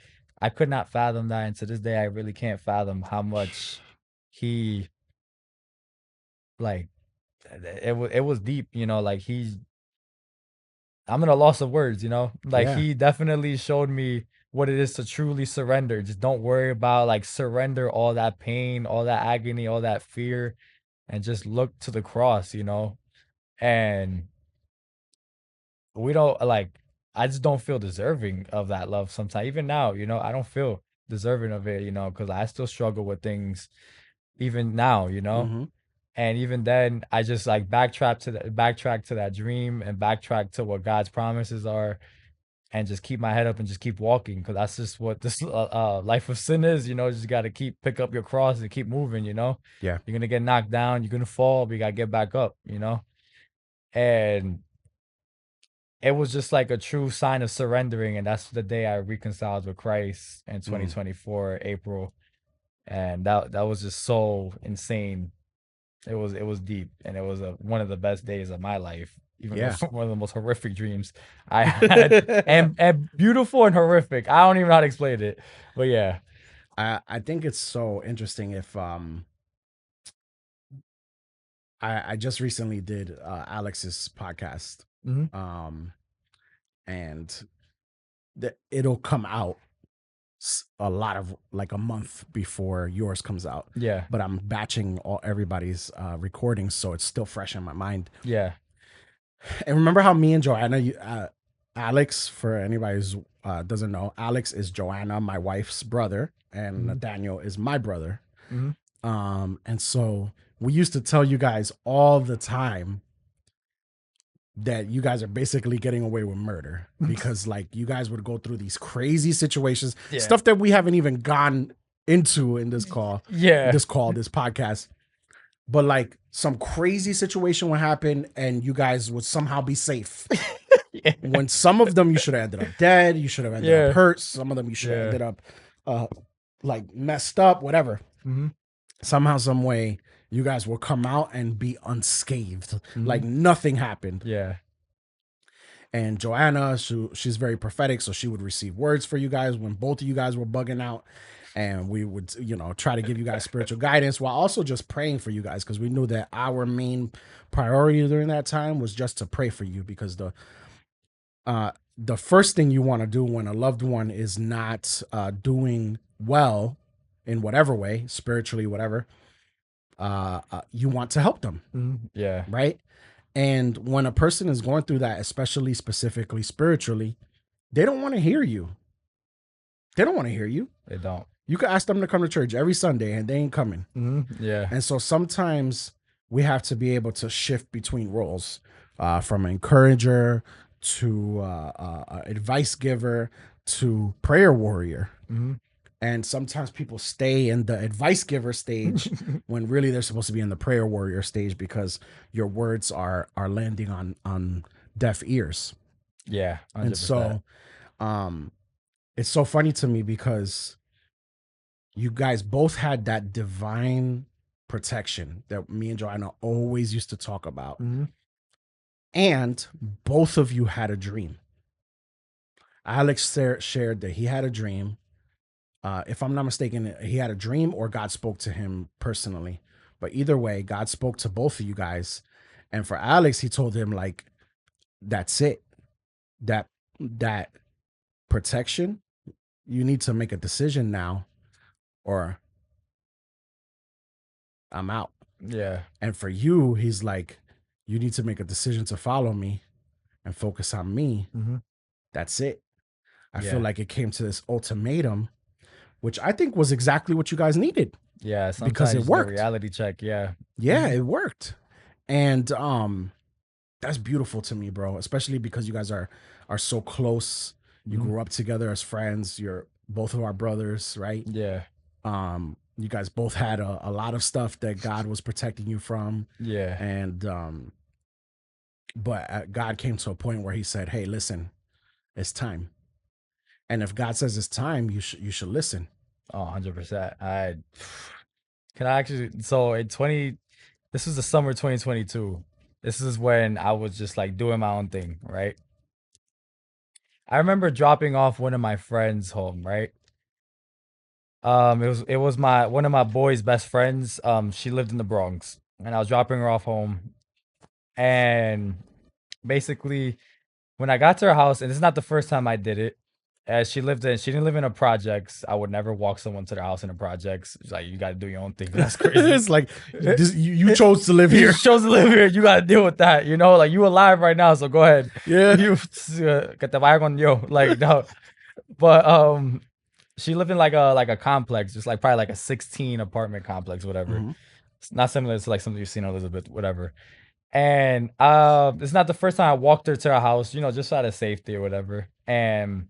Speaker 1: I could not fathom that. And to this day, I really can't fathom how much he like it was deep, like I'm in a loss of words, like
Speaker 2: Yeah.
Speaker 1: he definitely showed me what it is to truly surrender. Just don't worry about like surrender all that pain, all that agony, all that fear, and just look to the cross, and we don't like I just don't feel deserving of that love sometimes. Even now, I don't feel deserving of it, because I still struggle with things even now,
Speaker 2: Mm-hmm.
Speaker 1: and even then I just like backtrack to that dream and backtrack to what God's promises are and just keep my head up and just keep walking because that's just what this life of sin is. Just got to pick up your cross and keep moving.
Speaker 2: Yeah.
Speaker 1: You're gonna get knocked down, you're gonna fall, but you gotta get back up. And it was just like a true sign of surrendering, and that's the day I reconciled with Christ in
Speaker 2: Mm.
Speaker 1: 2024 April, and that was just so insane. It was deep, and it was one of the best days of my life, even though
Speaker 2: Yeah.
Speaker 1: it's one of the most horrific dreams I had, and beautiful and horrific. I don't even know how to explain it, but yeah.
Speaker 2: I think it's so interesting if I just recently did Alex's podcast,
Speaker 1: Hmm.
Speaker 2: um and it'll come out a lot of like a month before yours comes out,
Speaker 1: Yeah,
Speaker 2: but I'm batching all everybody's recordings, so it's still fresh in my mind.
Speaker 1: yeah.
Speaker 2: And remember how me and Joanna, Alex, for anybody who doesn't know, Alex is Joanna, my wife's brother, and
Speaker 1: Hmm.
Speaker 2: Nathaniel is my brother.
Speaker 1: Hmm.
Speaker 2: And so we used to tell you guys all the time that you guys are basically getting away with murder because like you guys would go through these crazy situations,
Speaker 1: Yeah,
Speaker 2: stuff that we haven't even gone into in
Speaker 1: yeah.
Speaker 2: this podcast. But like some crazy situation would happen and you guys would somehow be safe.
Speaker 1: Yeah,
Speaker 2: When some of them you should have ended up dead, you should have ended up
Speaker 1: yeah,
Speaker 2: hurt, some of them you should have
Speaker 1: yeah.
Speaker 2: ended up uh like messed up, whatever.
Speaker 1: Hmm.
Speaker 2: Somehow, some way, you guys will come out and be unscathed, like
Speaker 1: Hmm.
Speaker 2: nothing happened.
Speaker 1: Yeah.
Speaker 2: And Joanna, she's very prophetic, so she would receive words for you guys when both of you guys were bugging out, and we would, try to give you guys spiritual guidance while also just praying for you guys because we knew that our main priority during that time was just to pray for you because the first thing you want to do when a loved one is not doing well in whatever way, spiritually, whatever, you want to help them,
Speaker 1: Yeah.
Speaker 2: right? And when a person is going through that, especially specifically spiritually, they don't want to hear you. They don't want to hear you.
Speaker 1: They don't.
Speaker 2: You can ask them to come to church every Sunday and they ain't coming.
Speaker 1: Yeah.
Speaker 2: And so sometimes we have to be able to shift between roles, from encourager to advice giver to prayer warrior.
Speaker 1: Hmm.
Speaker 2: And sometimes people stay in the advice giver stage when really they're supposed to be in the prayer warrior stage because your words are landing on deaf ears.
Speaker 1: Yeah.
Speaker 2: And
Speaker 1: 100%.
Speaker 2: so um it's so funny to me because you guys both had that divine protection that me and Joanna always used to talk about.
Speaker 1: Hmm.
Speaker 2: And both of you had a dream. Alex shared that he had a dream. If I'm not mistaken, he had a dream or God spoke to him personally. But either way, God spoke to both of you guys. And for Alex, he told him, like, that's it. That protection, you need to make a decision now, or I'm out.
Speaker 1: Yeah.
Speaker 2: And for you, he's like, you need to make a decision to follow me and focus on me.
Speaker 1: Hmm.
Speaker 2: That's it. I feel
Speaker 1: Yeah.
Speaker 2: like it came to this ultimatum, which I think was exactly what you guys needed
Speaker 1: Yeah.
Speaker 2: because
Speaker 1: Sometimes you
Speaker 2: it
Speaker 1: just need a
Speaker 2: worked.
Speaker 1: reality check. Yeah.
Speaker 2: Yeah,
Speaker 1: Hmm.
Speaker 2: it worked. And that's beautiful to me, bro, especially because you guys are so close. You
Speaker 1: Hmm.
Speaker 2: grew up together as friends. You're both of our brothers, right?
Speaker 1: Yeah.
Speaker 2: You guys both had a lot of stuff that God was protecting you from.
Speaker 1: Yeah.
Speaker 2: And but God came to a point where he said, "Hey, listen, it's time." And if God says it's time, you should listen.
Speaker 1: Oh, 100%. I can I actually, so in 20, this was the summer 2022. This is when I was just like doing my own thing, right? I remember dropping off one of my friends home, right? It was my one of my boy's best friends. She lived in the Bronx, and I was dropping her off home. And basically, when I got to her house, and it's not the first time I did it, as she didn't live in a projects. I would never walk someone to their house in a projects. It's like, you got to do your own thing. That's crazy.
Speaker 2: It's like you chose to live
Speaker 1: You
Speaker 2: here.
Speaker 1: just chose to live here. You got to deal with that. Like you alive right now, so go ahead.
Speaker 2: Yeah.
Speaker 1: You que te vaya con yo. Like no, but she lived in like a complex, just like probably like a 16 apartment complex, whatever.
Speaker 2: Hmm.
Speaker 1: It's not similar to like something you've seen in Elizabeth, whatever. And it's not the first time I walked her to her house, just out of safety or whatever. And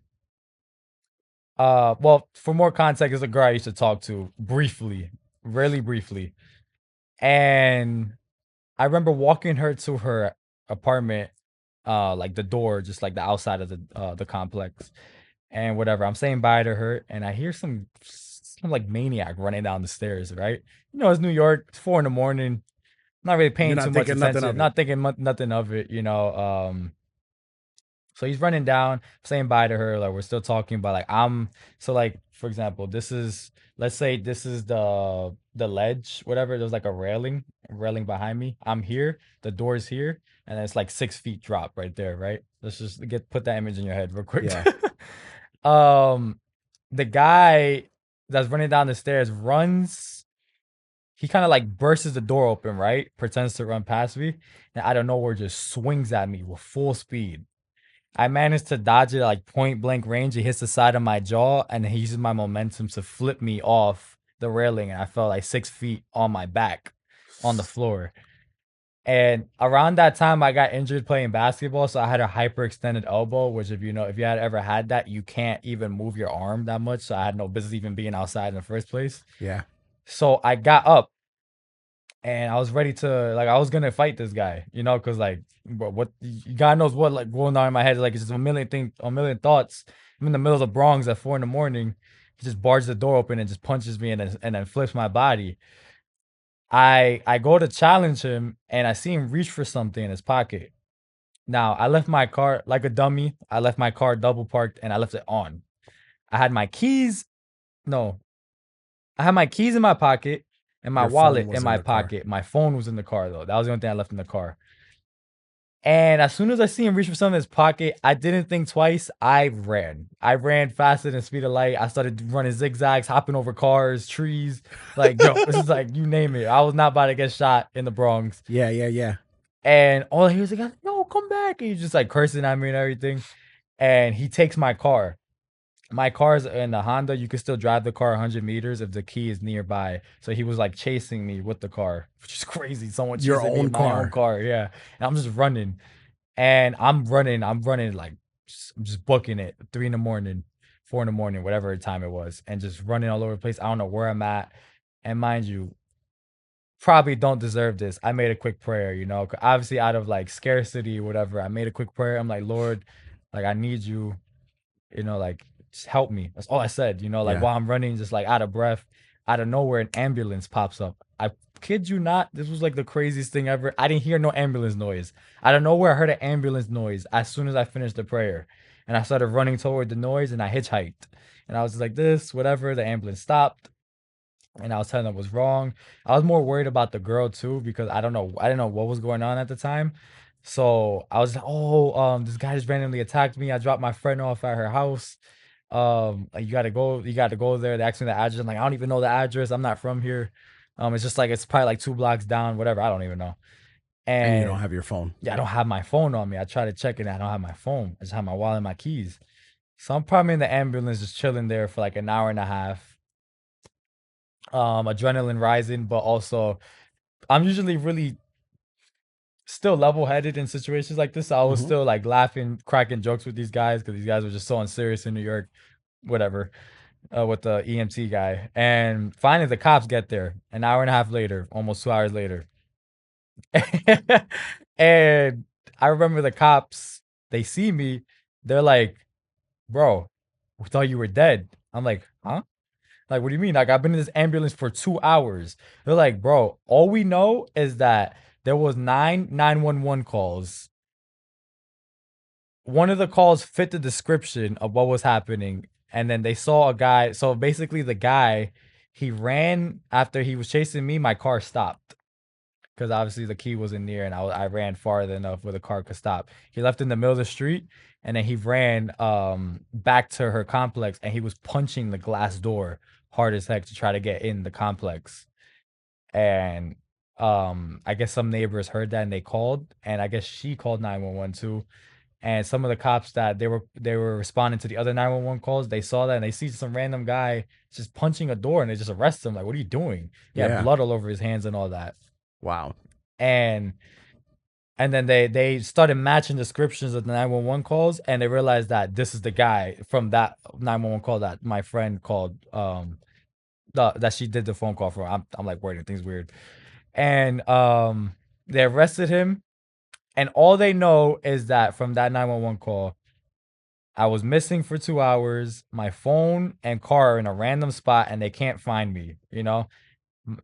Speaker 1: well, for more context, it's a girl I used to talk to briefly, really briefly. And I remember walking her to her apartment, like the door, just like the outside of the complex and whatever. I'm saying bye to her, and I hear some like maniac running down the stairs, right? It's New York, it's 4 in the morning. not really
Speaker 2: You're
Speaker 1: paying
Speaker 2: not
Speaker 1: too much
Speaker 2: thinking nothing
Speaker 1: attention,
Speaker 2: of it.
Speaker 1: not thinking nothing of it, you know. So he's running down, saying bye to her. Like we're still talking, but like I'm so like for example, this is let's say this is the ledge, whatever. There's like a railing behind me. I'm here, the door's here, and it's like 6 feet drop right there, right? Let's just get put that image in your head real quick.
Speaker 2: Yeah.
Speaker 1: um, the guy that's running down the stairs runs. He kind of like bursts the door open, right? Pretends to run past me, and out of nowhere just swings at me with full speed. I managed to dodge it at like point blank range. It hits the side of my jaw, and he uses my momentum to flip me off the railing. And I fell like 6 feet on my back on the floor. And around that time, I got injured playing basketball. So I had a hyperextended elbow, which, if you know, if you had ever had that, you can't even move your arm that much. So I had no business even being outside in the first place.
Speaker 2: Yeah.
Speaker 1: So I got up and I was ready to like I was gonna fight this guy, you know, because like what God knows what like going on in my head. Like it's just a million thoughts. I'm in the middle of the Bronx at 4 in the morning. He just barges the door open and just punches me and then flips my body. I go to challenge him and I see him reach for something in his pocket. Now I left my car like a dummy. I left my car double parked and I left it on. I had my keys. No, I had my keys in my pocket and my
Speaker 2: Your phone
Speaker 1: wallet in
Speaker 2: was in
Speaker 1: my
Speaker 2: the car.
Speaker 1: pocket. My phone was in the car though. That was the only thing I left in the car. And as soon as I see him reach for something in his pocket, I didn't think twice. I ran. I ran faster than speed of light. I started running zigzags, hopping over cars, trees. Like, yo, this is like, you name it. I was not about to get shot in the Bronx.
Speaker 2: Yeah, yeah, yeah.
Speaker 1: And all he was like, no, come back. And he's just like cursing at me and everything. And he takes my car. My car's in a Honda. You can still drive the car 100 meters if the key is nearby. So he was like chasing me with the car, which is crazy. Someone
Speaker 2: Your
Speaker 1: chasing me in
Speaker 2: own
Speaker 1: my own
Speaker 2: car.
Speaker 1: car. Yeah. And I'm just running. And I'm running like I'm just booking it 3 in the morning, 4 in the morning, whatever time it was, and just running all over the place. I don't know where I'm at. And mind you, probably don't deserve this. I made a quick prayer, you know, obviously out of like scarcity, whatever. I made a quick prayer. I'm like, Lord, like I need you, you know, like just help me. That's all I said, you know, like
Speaker 2: Yeah.
Speaker 1: while I'm running, just like out of breath, out of nowhere, an ambulance pops up. I kid you not, this was like the craziest thing ever. I didn't hear no ambulance noise. Out of nowhere, I heard an ambulance noise as soon as I finished the prayer. And I started running toward the noise and I hitchhiked. And I was just like, this, whatever. The ambulance stopped and I was telling them what's wrong. I was more worried about the girl too because I didn't know what was going on at the time. So I was like, oh, this guy just randomly attacked me. I dropped my friend off at her house. Like, you gotta go there. They asked me the address. I'm like, I don't even know the address. I'm not from here. It's just like it's probably like 2 blocks down, whatever. I don't even know.
Speaker 2: And you don't
Speaker 1: And
Speaker 2: have your phone.
Speaker 1: yeah, I don't have my phone on me. I try to check it. I don't have my phone. I just have my wallet and my keys. So I'm probably in the ambulance, just chilling there for like an hour and a half. Adrenaline rising, but also I'm usually really still level headed in situations like this. So I was
Speaker 2: Hmm.
Speaker 1: still like laughing, cracking jokes with these guys because these guys were just so unserious in New York, whatever, with the EMT guy. And finally, the cops get there an hour and a half later, almost 2 hours later. And I remember the cops, they see me, they're like, bro, we thought you were dead. I'm like, huh? Like, what do you mean? Like, I've been in this ambulance for 2 hours. They're like, bro, all we know is that there was 911 calls. One of the calls fit the description of what was happening. And then they saw a guy. So basically, the guy, he ran after he was chasing me. My car stopped because obviously the key wasn't near and I ran farther enough where the car could stop. He left in the middle of the street and then he ran back to her complex and he was punching the glass door hard as heck to try to get in the complex. And I guess some neighbors heard that and they called and I guess she called 911 too. And some of the cops that they were responding to the other 911 calls, they saw that and they see some random guy just punching a door and they just arrest him. Like, what are you doing? He had
Speaker 2: Yeah.
Speaker 1: blood all over his hands and all that.
Speaker 2: Wow.
Speaker 1: And then they started matching descriptions of the 911 calls and they realized that this is the guy from that 911 call that my friend called that she did the phone call for. I'm like wording things weird. And they arrested him and all they know is that from that 911 call I was missing for 2 hours. My phone and car are in a random spot and they can't find me, you know?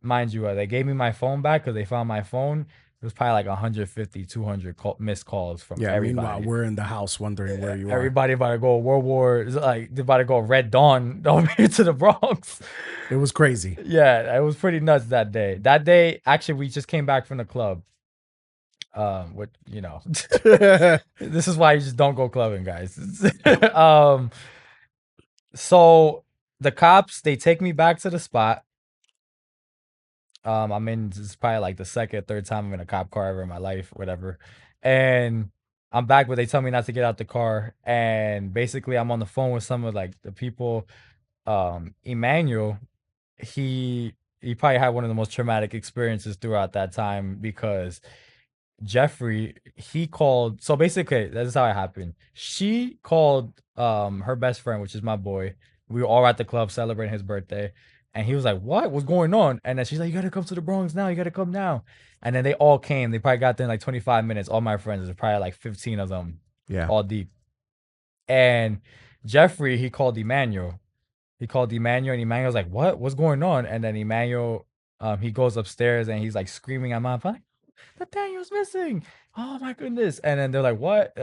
Speaker 1: Mind you, they gave me my phone back because they found my phone. It was probably like 150, 200 missed calls from
Speaker 2: Yeah. Meanwhile,
Speaker 1: everybody.
Speaker 2: we're in the house wondering where you are.
Speaker 1: Everybody about to go World War, like they about to go Red Dawn over here to the Bronx.
Speaker 2: It was crazy.
Speaker 1: Yeah, it was pretty nuts that day. That day, actually, we just came back from the club. What this is why you just don't go clubbing, guys. So the cops they take me back to the spot. I'm in this is probably like the second, third time I'm in a cop car ever in my life, whatever. And I'm back, but they tell me not to get out the car. And basically I'm on the phone with some of like the people. Emmanuel, he probably had one of the most traumatic experiences throughout that time because Jeffrey, he called. So basically, this is how it happened. She called her best friend, which is my boy. We were all at the club celebrating his birthday. And he was like, "What? What's going on?" And then she's like, "You gotta come to the Bronx now. You gotta come now." And then they all came. They probably got there in like 25 minutes. All my friends, there's probably like 15 of them,
Speaker 2: Yeah.
Speaker 1: all deep. And Jeffrey, he called Emmanuel. He called Emmanuel, and Emmanuel's like, "What? What's going on?" And then Emmanuel, he goes upstairs and he's like screaming at my phone, Nathaniel's missing. Oh my goodness. And then they're like, what?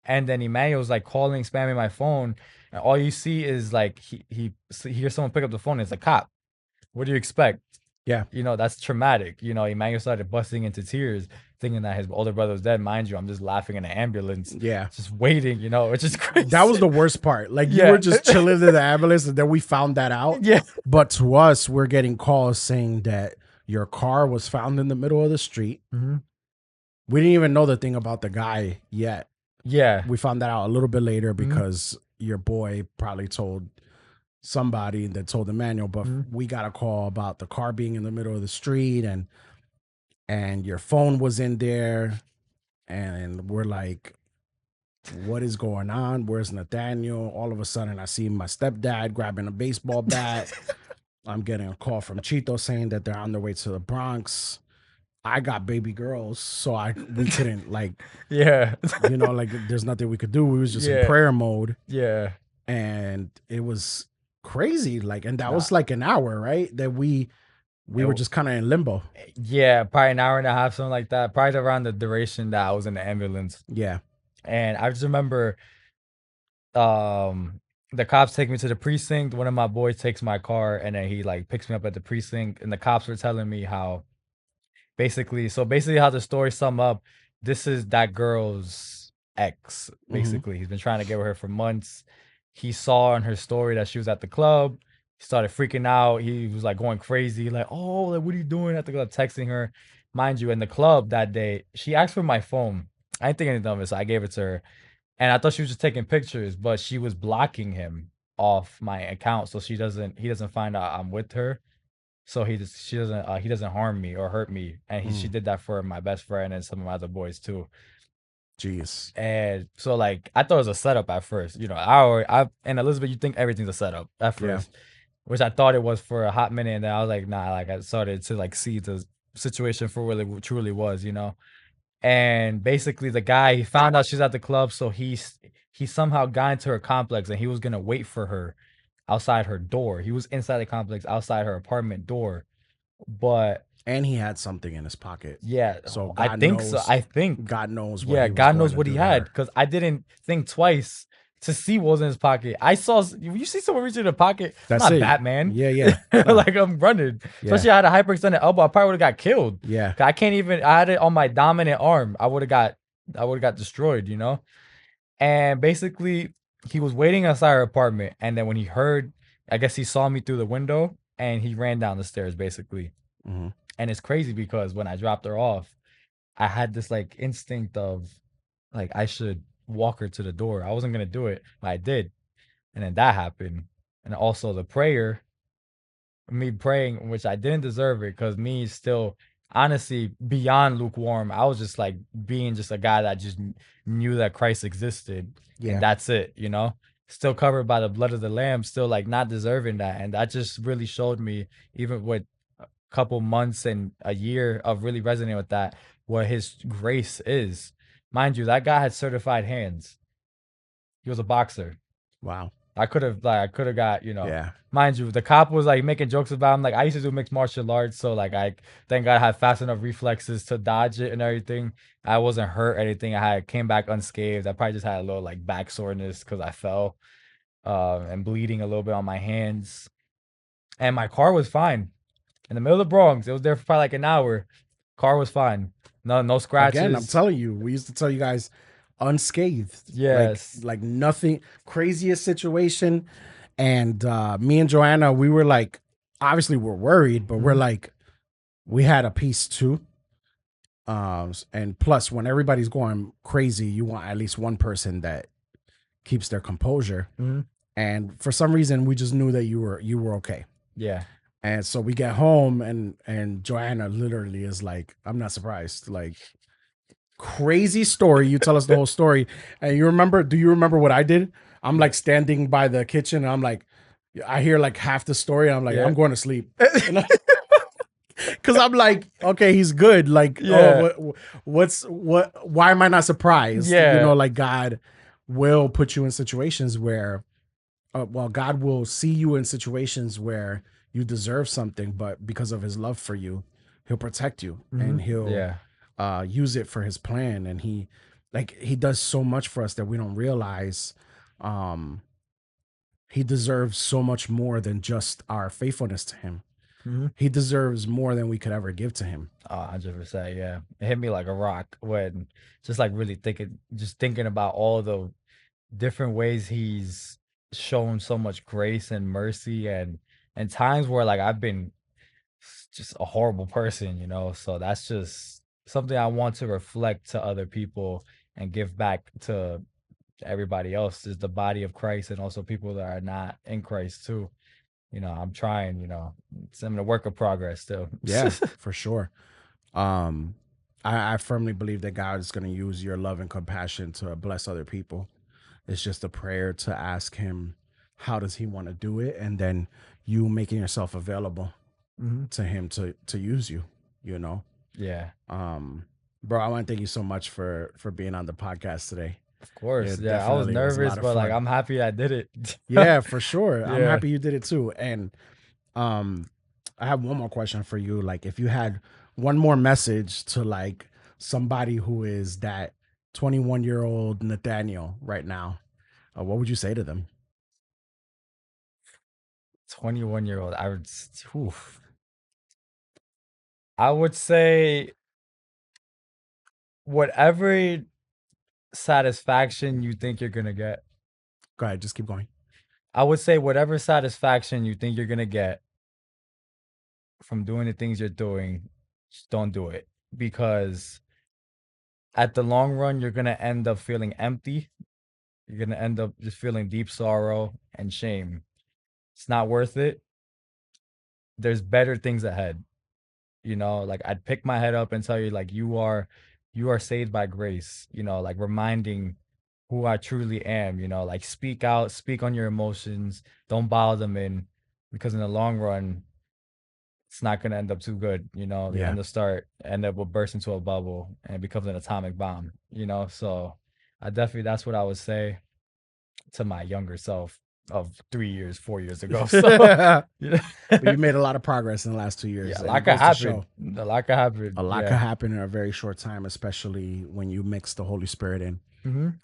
Speaker 1: And then Emmanuel's like calling, spamming my phone. And all you see is like he hears someone pick up the phone. And it's a cop. What do you expect?
Speaker 2: Yeah.
Speaker 1: That's traumatic. Emmanuel started busting into tears, thinking that his older brother was dead. Mind you, I'm just laughing in an ambulance,
Speaker 2: Yeah.
Speaker 1: just waiting, which is
Speaker 2: That was
Speaker 1: crazy.
Speaker 2: the worst part. Like you were
Speaker 1: Yeah.
Speaker 2: just chilling in the ambulance and then we found that out.
Speaker 1: Yeah.
Speaker 2: But to us, we're getting calls saying that your car was found in the middle of the street.
Speaker 1: Hmm.
Speaker 2: We didn't even know the thing about the guy yet.
Speaker 1: Yeah.
Speaker 2: We found that out a little bit later
Speaker 1: Hmm.
Speaker 2: because your boy probably told somebody that told Emmanuel, but
Speaker 1: Hmm.
Speaker 2: we got a call about the car being in the middle of the street and your phone was in there and we're like, what is going on? Where's Nathaniel? All of a sudden I see my stepdad grabbing a baseball bat. I'm getting a call from Chito saying that they're on their way to the Bronx. I got baby girls, so we couldn't like,
Speaker 1: Yeah.
Speaker 2: like there's nothing we could do. We was just in
Speaker 1: Yeah.
Speaker 2: prayer mode
Speaker 1: Yeah.
Speaker 2: and it was crazy. Like, and that
Speaker 1: Nah.
Speaker 2: was like an hour, right? That we were
Speaker 1: It,
Speaker 2: just kind of in limbo.
Speaker 1: Yeah, probably an hour and a half, something like that. Probably around the duration that I was in the ambulance.
Speaker 2: Yeah.
Speaker 1: And I just remember um the cops take me to the precinct. One of my boys takes my car and then he like picks me up at the precinct. And the cops were telling me how basically how the story sum up, this is that girl's ex.
Speaker 2: Hmm.
Speaker 1: Basically, he's been trying to get with her for months. He saw in her story that she was at the club. He started freaking out. He was like going crazy, like, "Oh, like what are you doing at the club?" Texting her. Mind you, in the club that day, she asked for my phone. I didn't think anything of it, so I gave it to her. And I thought she was just taking pictures, but she was blocking him off my account so he doesn't find out I'm with her. So he doesn't harm me or hurt me. And she
Speaker 2: Mm.
Speaker 1: did that for my best friend and some of my other boys too.
Speaker 2: Jeez.
Speaker 1: And so like I thought it was a setup at first. I and Elizabeth, you think everything's a setup at
Speaker 2: Yeah.
Speaker 1: first, which I thought it was for a hot minute, and then I was like, nah, like I started to like see the situation for what it truly was. And basically the guy he found out she's at the club, so he somehow got into her complex and he was gonna wait for her outside her door. He was inside the complex outside her apartment door. But
Speaker 2: And he had something in his pocket.
Speaker 1: yeah,
Speaker 2: So
Speaker 1: I think so. I think
Speaker 2: God knows what
Speaker 1: yeah,
Speaker 2: he was
Speaker 1: God
Speaker 2: going
Speaker 1: knows
Speaker 2: to
Speaker 1: what he
Speaker 2: do to
Speaker 1: had
Speaker 2: her.
Speaker 1: because I didn't think twice to see what was in his pocket. You see someone reach in the pocket. I'm
Speaker 2: That's
Speaker 1: not
Speaker 2: it.
Speaker 1: Batman.
Speaker 2: Yeah, yeah. No.
Speaker 1: Like I'm running.
Speaker 2: Yeah.
Speaker 1: Especially I had a hyperextended elbow. I probably would have got killed.
Speaker 2: Yeah.
Speaker 1: 'Cause I can't even. I had it on my dominant arm. I would have got destroyed. And basically, he was waiting outside her apartment, and then when he heard, I guess he saw me through the window, and he ran down the stairs basically.
Speaker 2: Hmm.
Speaker 1: And it's crazy because when I dropped her off, I had this like instinct of like I should walk her to the door. I wasn't gonna do it, but I did. And then that happened. And also the prayer, me praying, which I didn't deserve it, because me still honestly beyond lukewarm, I was just like being just a guy that just knew that Christ existed and
Speaker 2: Yeah.
Speaker 1: that's it. Still covered by the blood of the lamb, still like not deserving that. And that just really showed me, even with couple months and a year of really resonating with that, what his grace is. Mind you, that guy had certified hands. He was a boxer.
Speaker 2: Wow.
Speaker 1: I could have got,
Speaker 2: Yeah.
Speaker 1: mind you, the cop was like making jokes about him. Like I used to do mixed martial arts, so like I thank God I had fast enough reflexes to dodge it and everything. I wasn't hurt or anything. I had came back unscathed. I probably just had a little like back soreness because I fell, and bleeding a little bit on my hands. And my car was fine in the middle of the Bronx. It was there for probably like an hour. Car was fine. No
Speaker 2: Again, I'm
Speaker 1: scratches.
Speaker 2: telling you, we used to tell you guys unscathed,
Speaker 1: Yes.
Speaker 2: like nothing, craziest situation. And me and Joanna, we were like, obviously we're worried, but we're
Speaker 1: Mhm.
Speaker 2: like, we had a piece too. And plus, when everybody's going crazy, you want at least one person that keeps their composure.
Speaker 1: Mhm.
Speaker 2: And for some reason, we just knew that you were okay.
Speaker 1: Yeah.
Speaker 2: And so we get home, and Joanna literally is like, I'm not surprised. Like, crazy story. You tell us the whole story. And do you remember what I did? I'm
Speaker 1: Yeah.
Speaker 2: like standing by the kitchen and I'm like, I hear like half the story. And I'm like,
Speaker 1: Yeah.
Speaker 2: I'm going to sleep. And because I'm like, okay, he's good. Like, oh,
Speaker 1: Yeah.
Speaker 2: why am I not surprised?
Speaker 1: Yeah.
Speaker 2: Like God will put you in situations where, well, God will see you in situations where you deserve something, but because of his love for you, he'll protect you and
Speaker 1: Mhm.
Speaker 2: he'll
Speaker 1: Yeah.
Speaker 2: use it for his plan. And he does so much for us that we don't realize. Um, he deserves so much more than just our faithfulness to him.
Speaker 1: Mhm.
Speaker 2: He deserves more than we could ever give to him.
Speaker 1: 100%, yeah. It hit me like a rock when just like really thinking about all the different ways he's shown so much grace and mercy and times where like I've been just a horrible person, So that's just something I want to reflect to other people and give back to everybody else is the body of Christ and also people that are not in Christ too. I'm trying, it's I'm in a work of progress still.
Speaker 2: Yeah, for sure. Um, I firmly believe that God is going to use your love and compassion to bless other people. It's just a prayer to ask him, how does he want to do it? And then you making yourself available
Speaker 1: Mhm.
Speaker 2: to him to use you, you know?
Speaker 1: Yeah,
Speaker 2: Um, bro, I want to thank you so much for being on the podcast today.
Speaker 1: of course.
Speaker 2: It
Speaker 1: Yeah, I was
Speaker 2: definitely was a
Speaker 1: nervous,
Speaker 2: lot of
Speaker 1: but like
Speaker 2: fun.
Speaker 1: I'm happy I did it.
Speaker 2: Yeah, for sure. I'm
Speaker 1: Yeah.
Speaker 2: happy you did it too. And um I have one more question for you. Like, if you had one more message to like somebody who is that 21-year-old Nathaniel right now, what would you say to them?
Speaker 1: 21-year-old. I would say whatever satisfaction you think you're gonna get.
Speaker 2: Go ahead, just keep going.
Speaker 1: I would say whatever satisfaction you think you're gonna get from doing the things you're doing, just don't do it. Because at the long run, you're gonna end up feeling empty. You're gonna end up just feeling deep sorrow and shame. It's not worth it. There's better things ahead. Like I'd pick my head up and tell you like you are saved by grace, like reminding who I truly am, like speak out, speak on your emotions, don't bottle them in because in the long run it's not going to end up too good, the
Speaker 2: Yeah.
Speaker 1: end up will burst into a bubble and it becomes an atomic bomb, so I definitely that's what I would say to my younger self of 3 years, 4 years ago. So,
Speaker 2: But
Speaker 1: yeah.
Speaker 2: you made a lot of progress in the last 2 years,
Speaker 1: Yeah, a
Speaker 2: and it
Speaker 1: lot could
Speaker 2: goes to
Speaker 1: happen.
Speaker 2: show
Speaker 1: A lot could happen.
Speaker 2: a lot could
Speaker 1: Yeah.
Speaker 2: happen in a very short time, especially when you mix the Holy Spirit in.
Speaker 1: Mhm.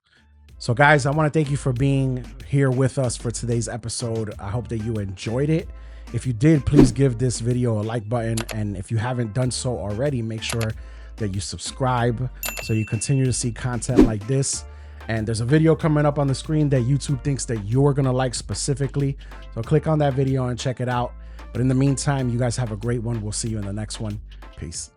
Speaker 2: So, guys, I want to thank you for being here with us for today's episode. I hope that you enjoyed it. If you did, please give this video a like button. And if you haven't done so already, make sure that you subscribe so you continue to see content like this. And there's a video coming up on the screen that YouTube thinks that you're going to like specifically. So click on that video and check it out. But in the meantime, you guys have a great one. We'll see you in the next one. Peace.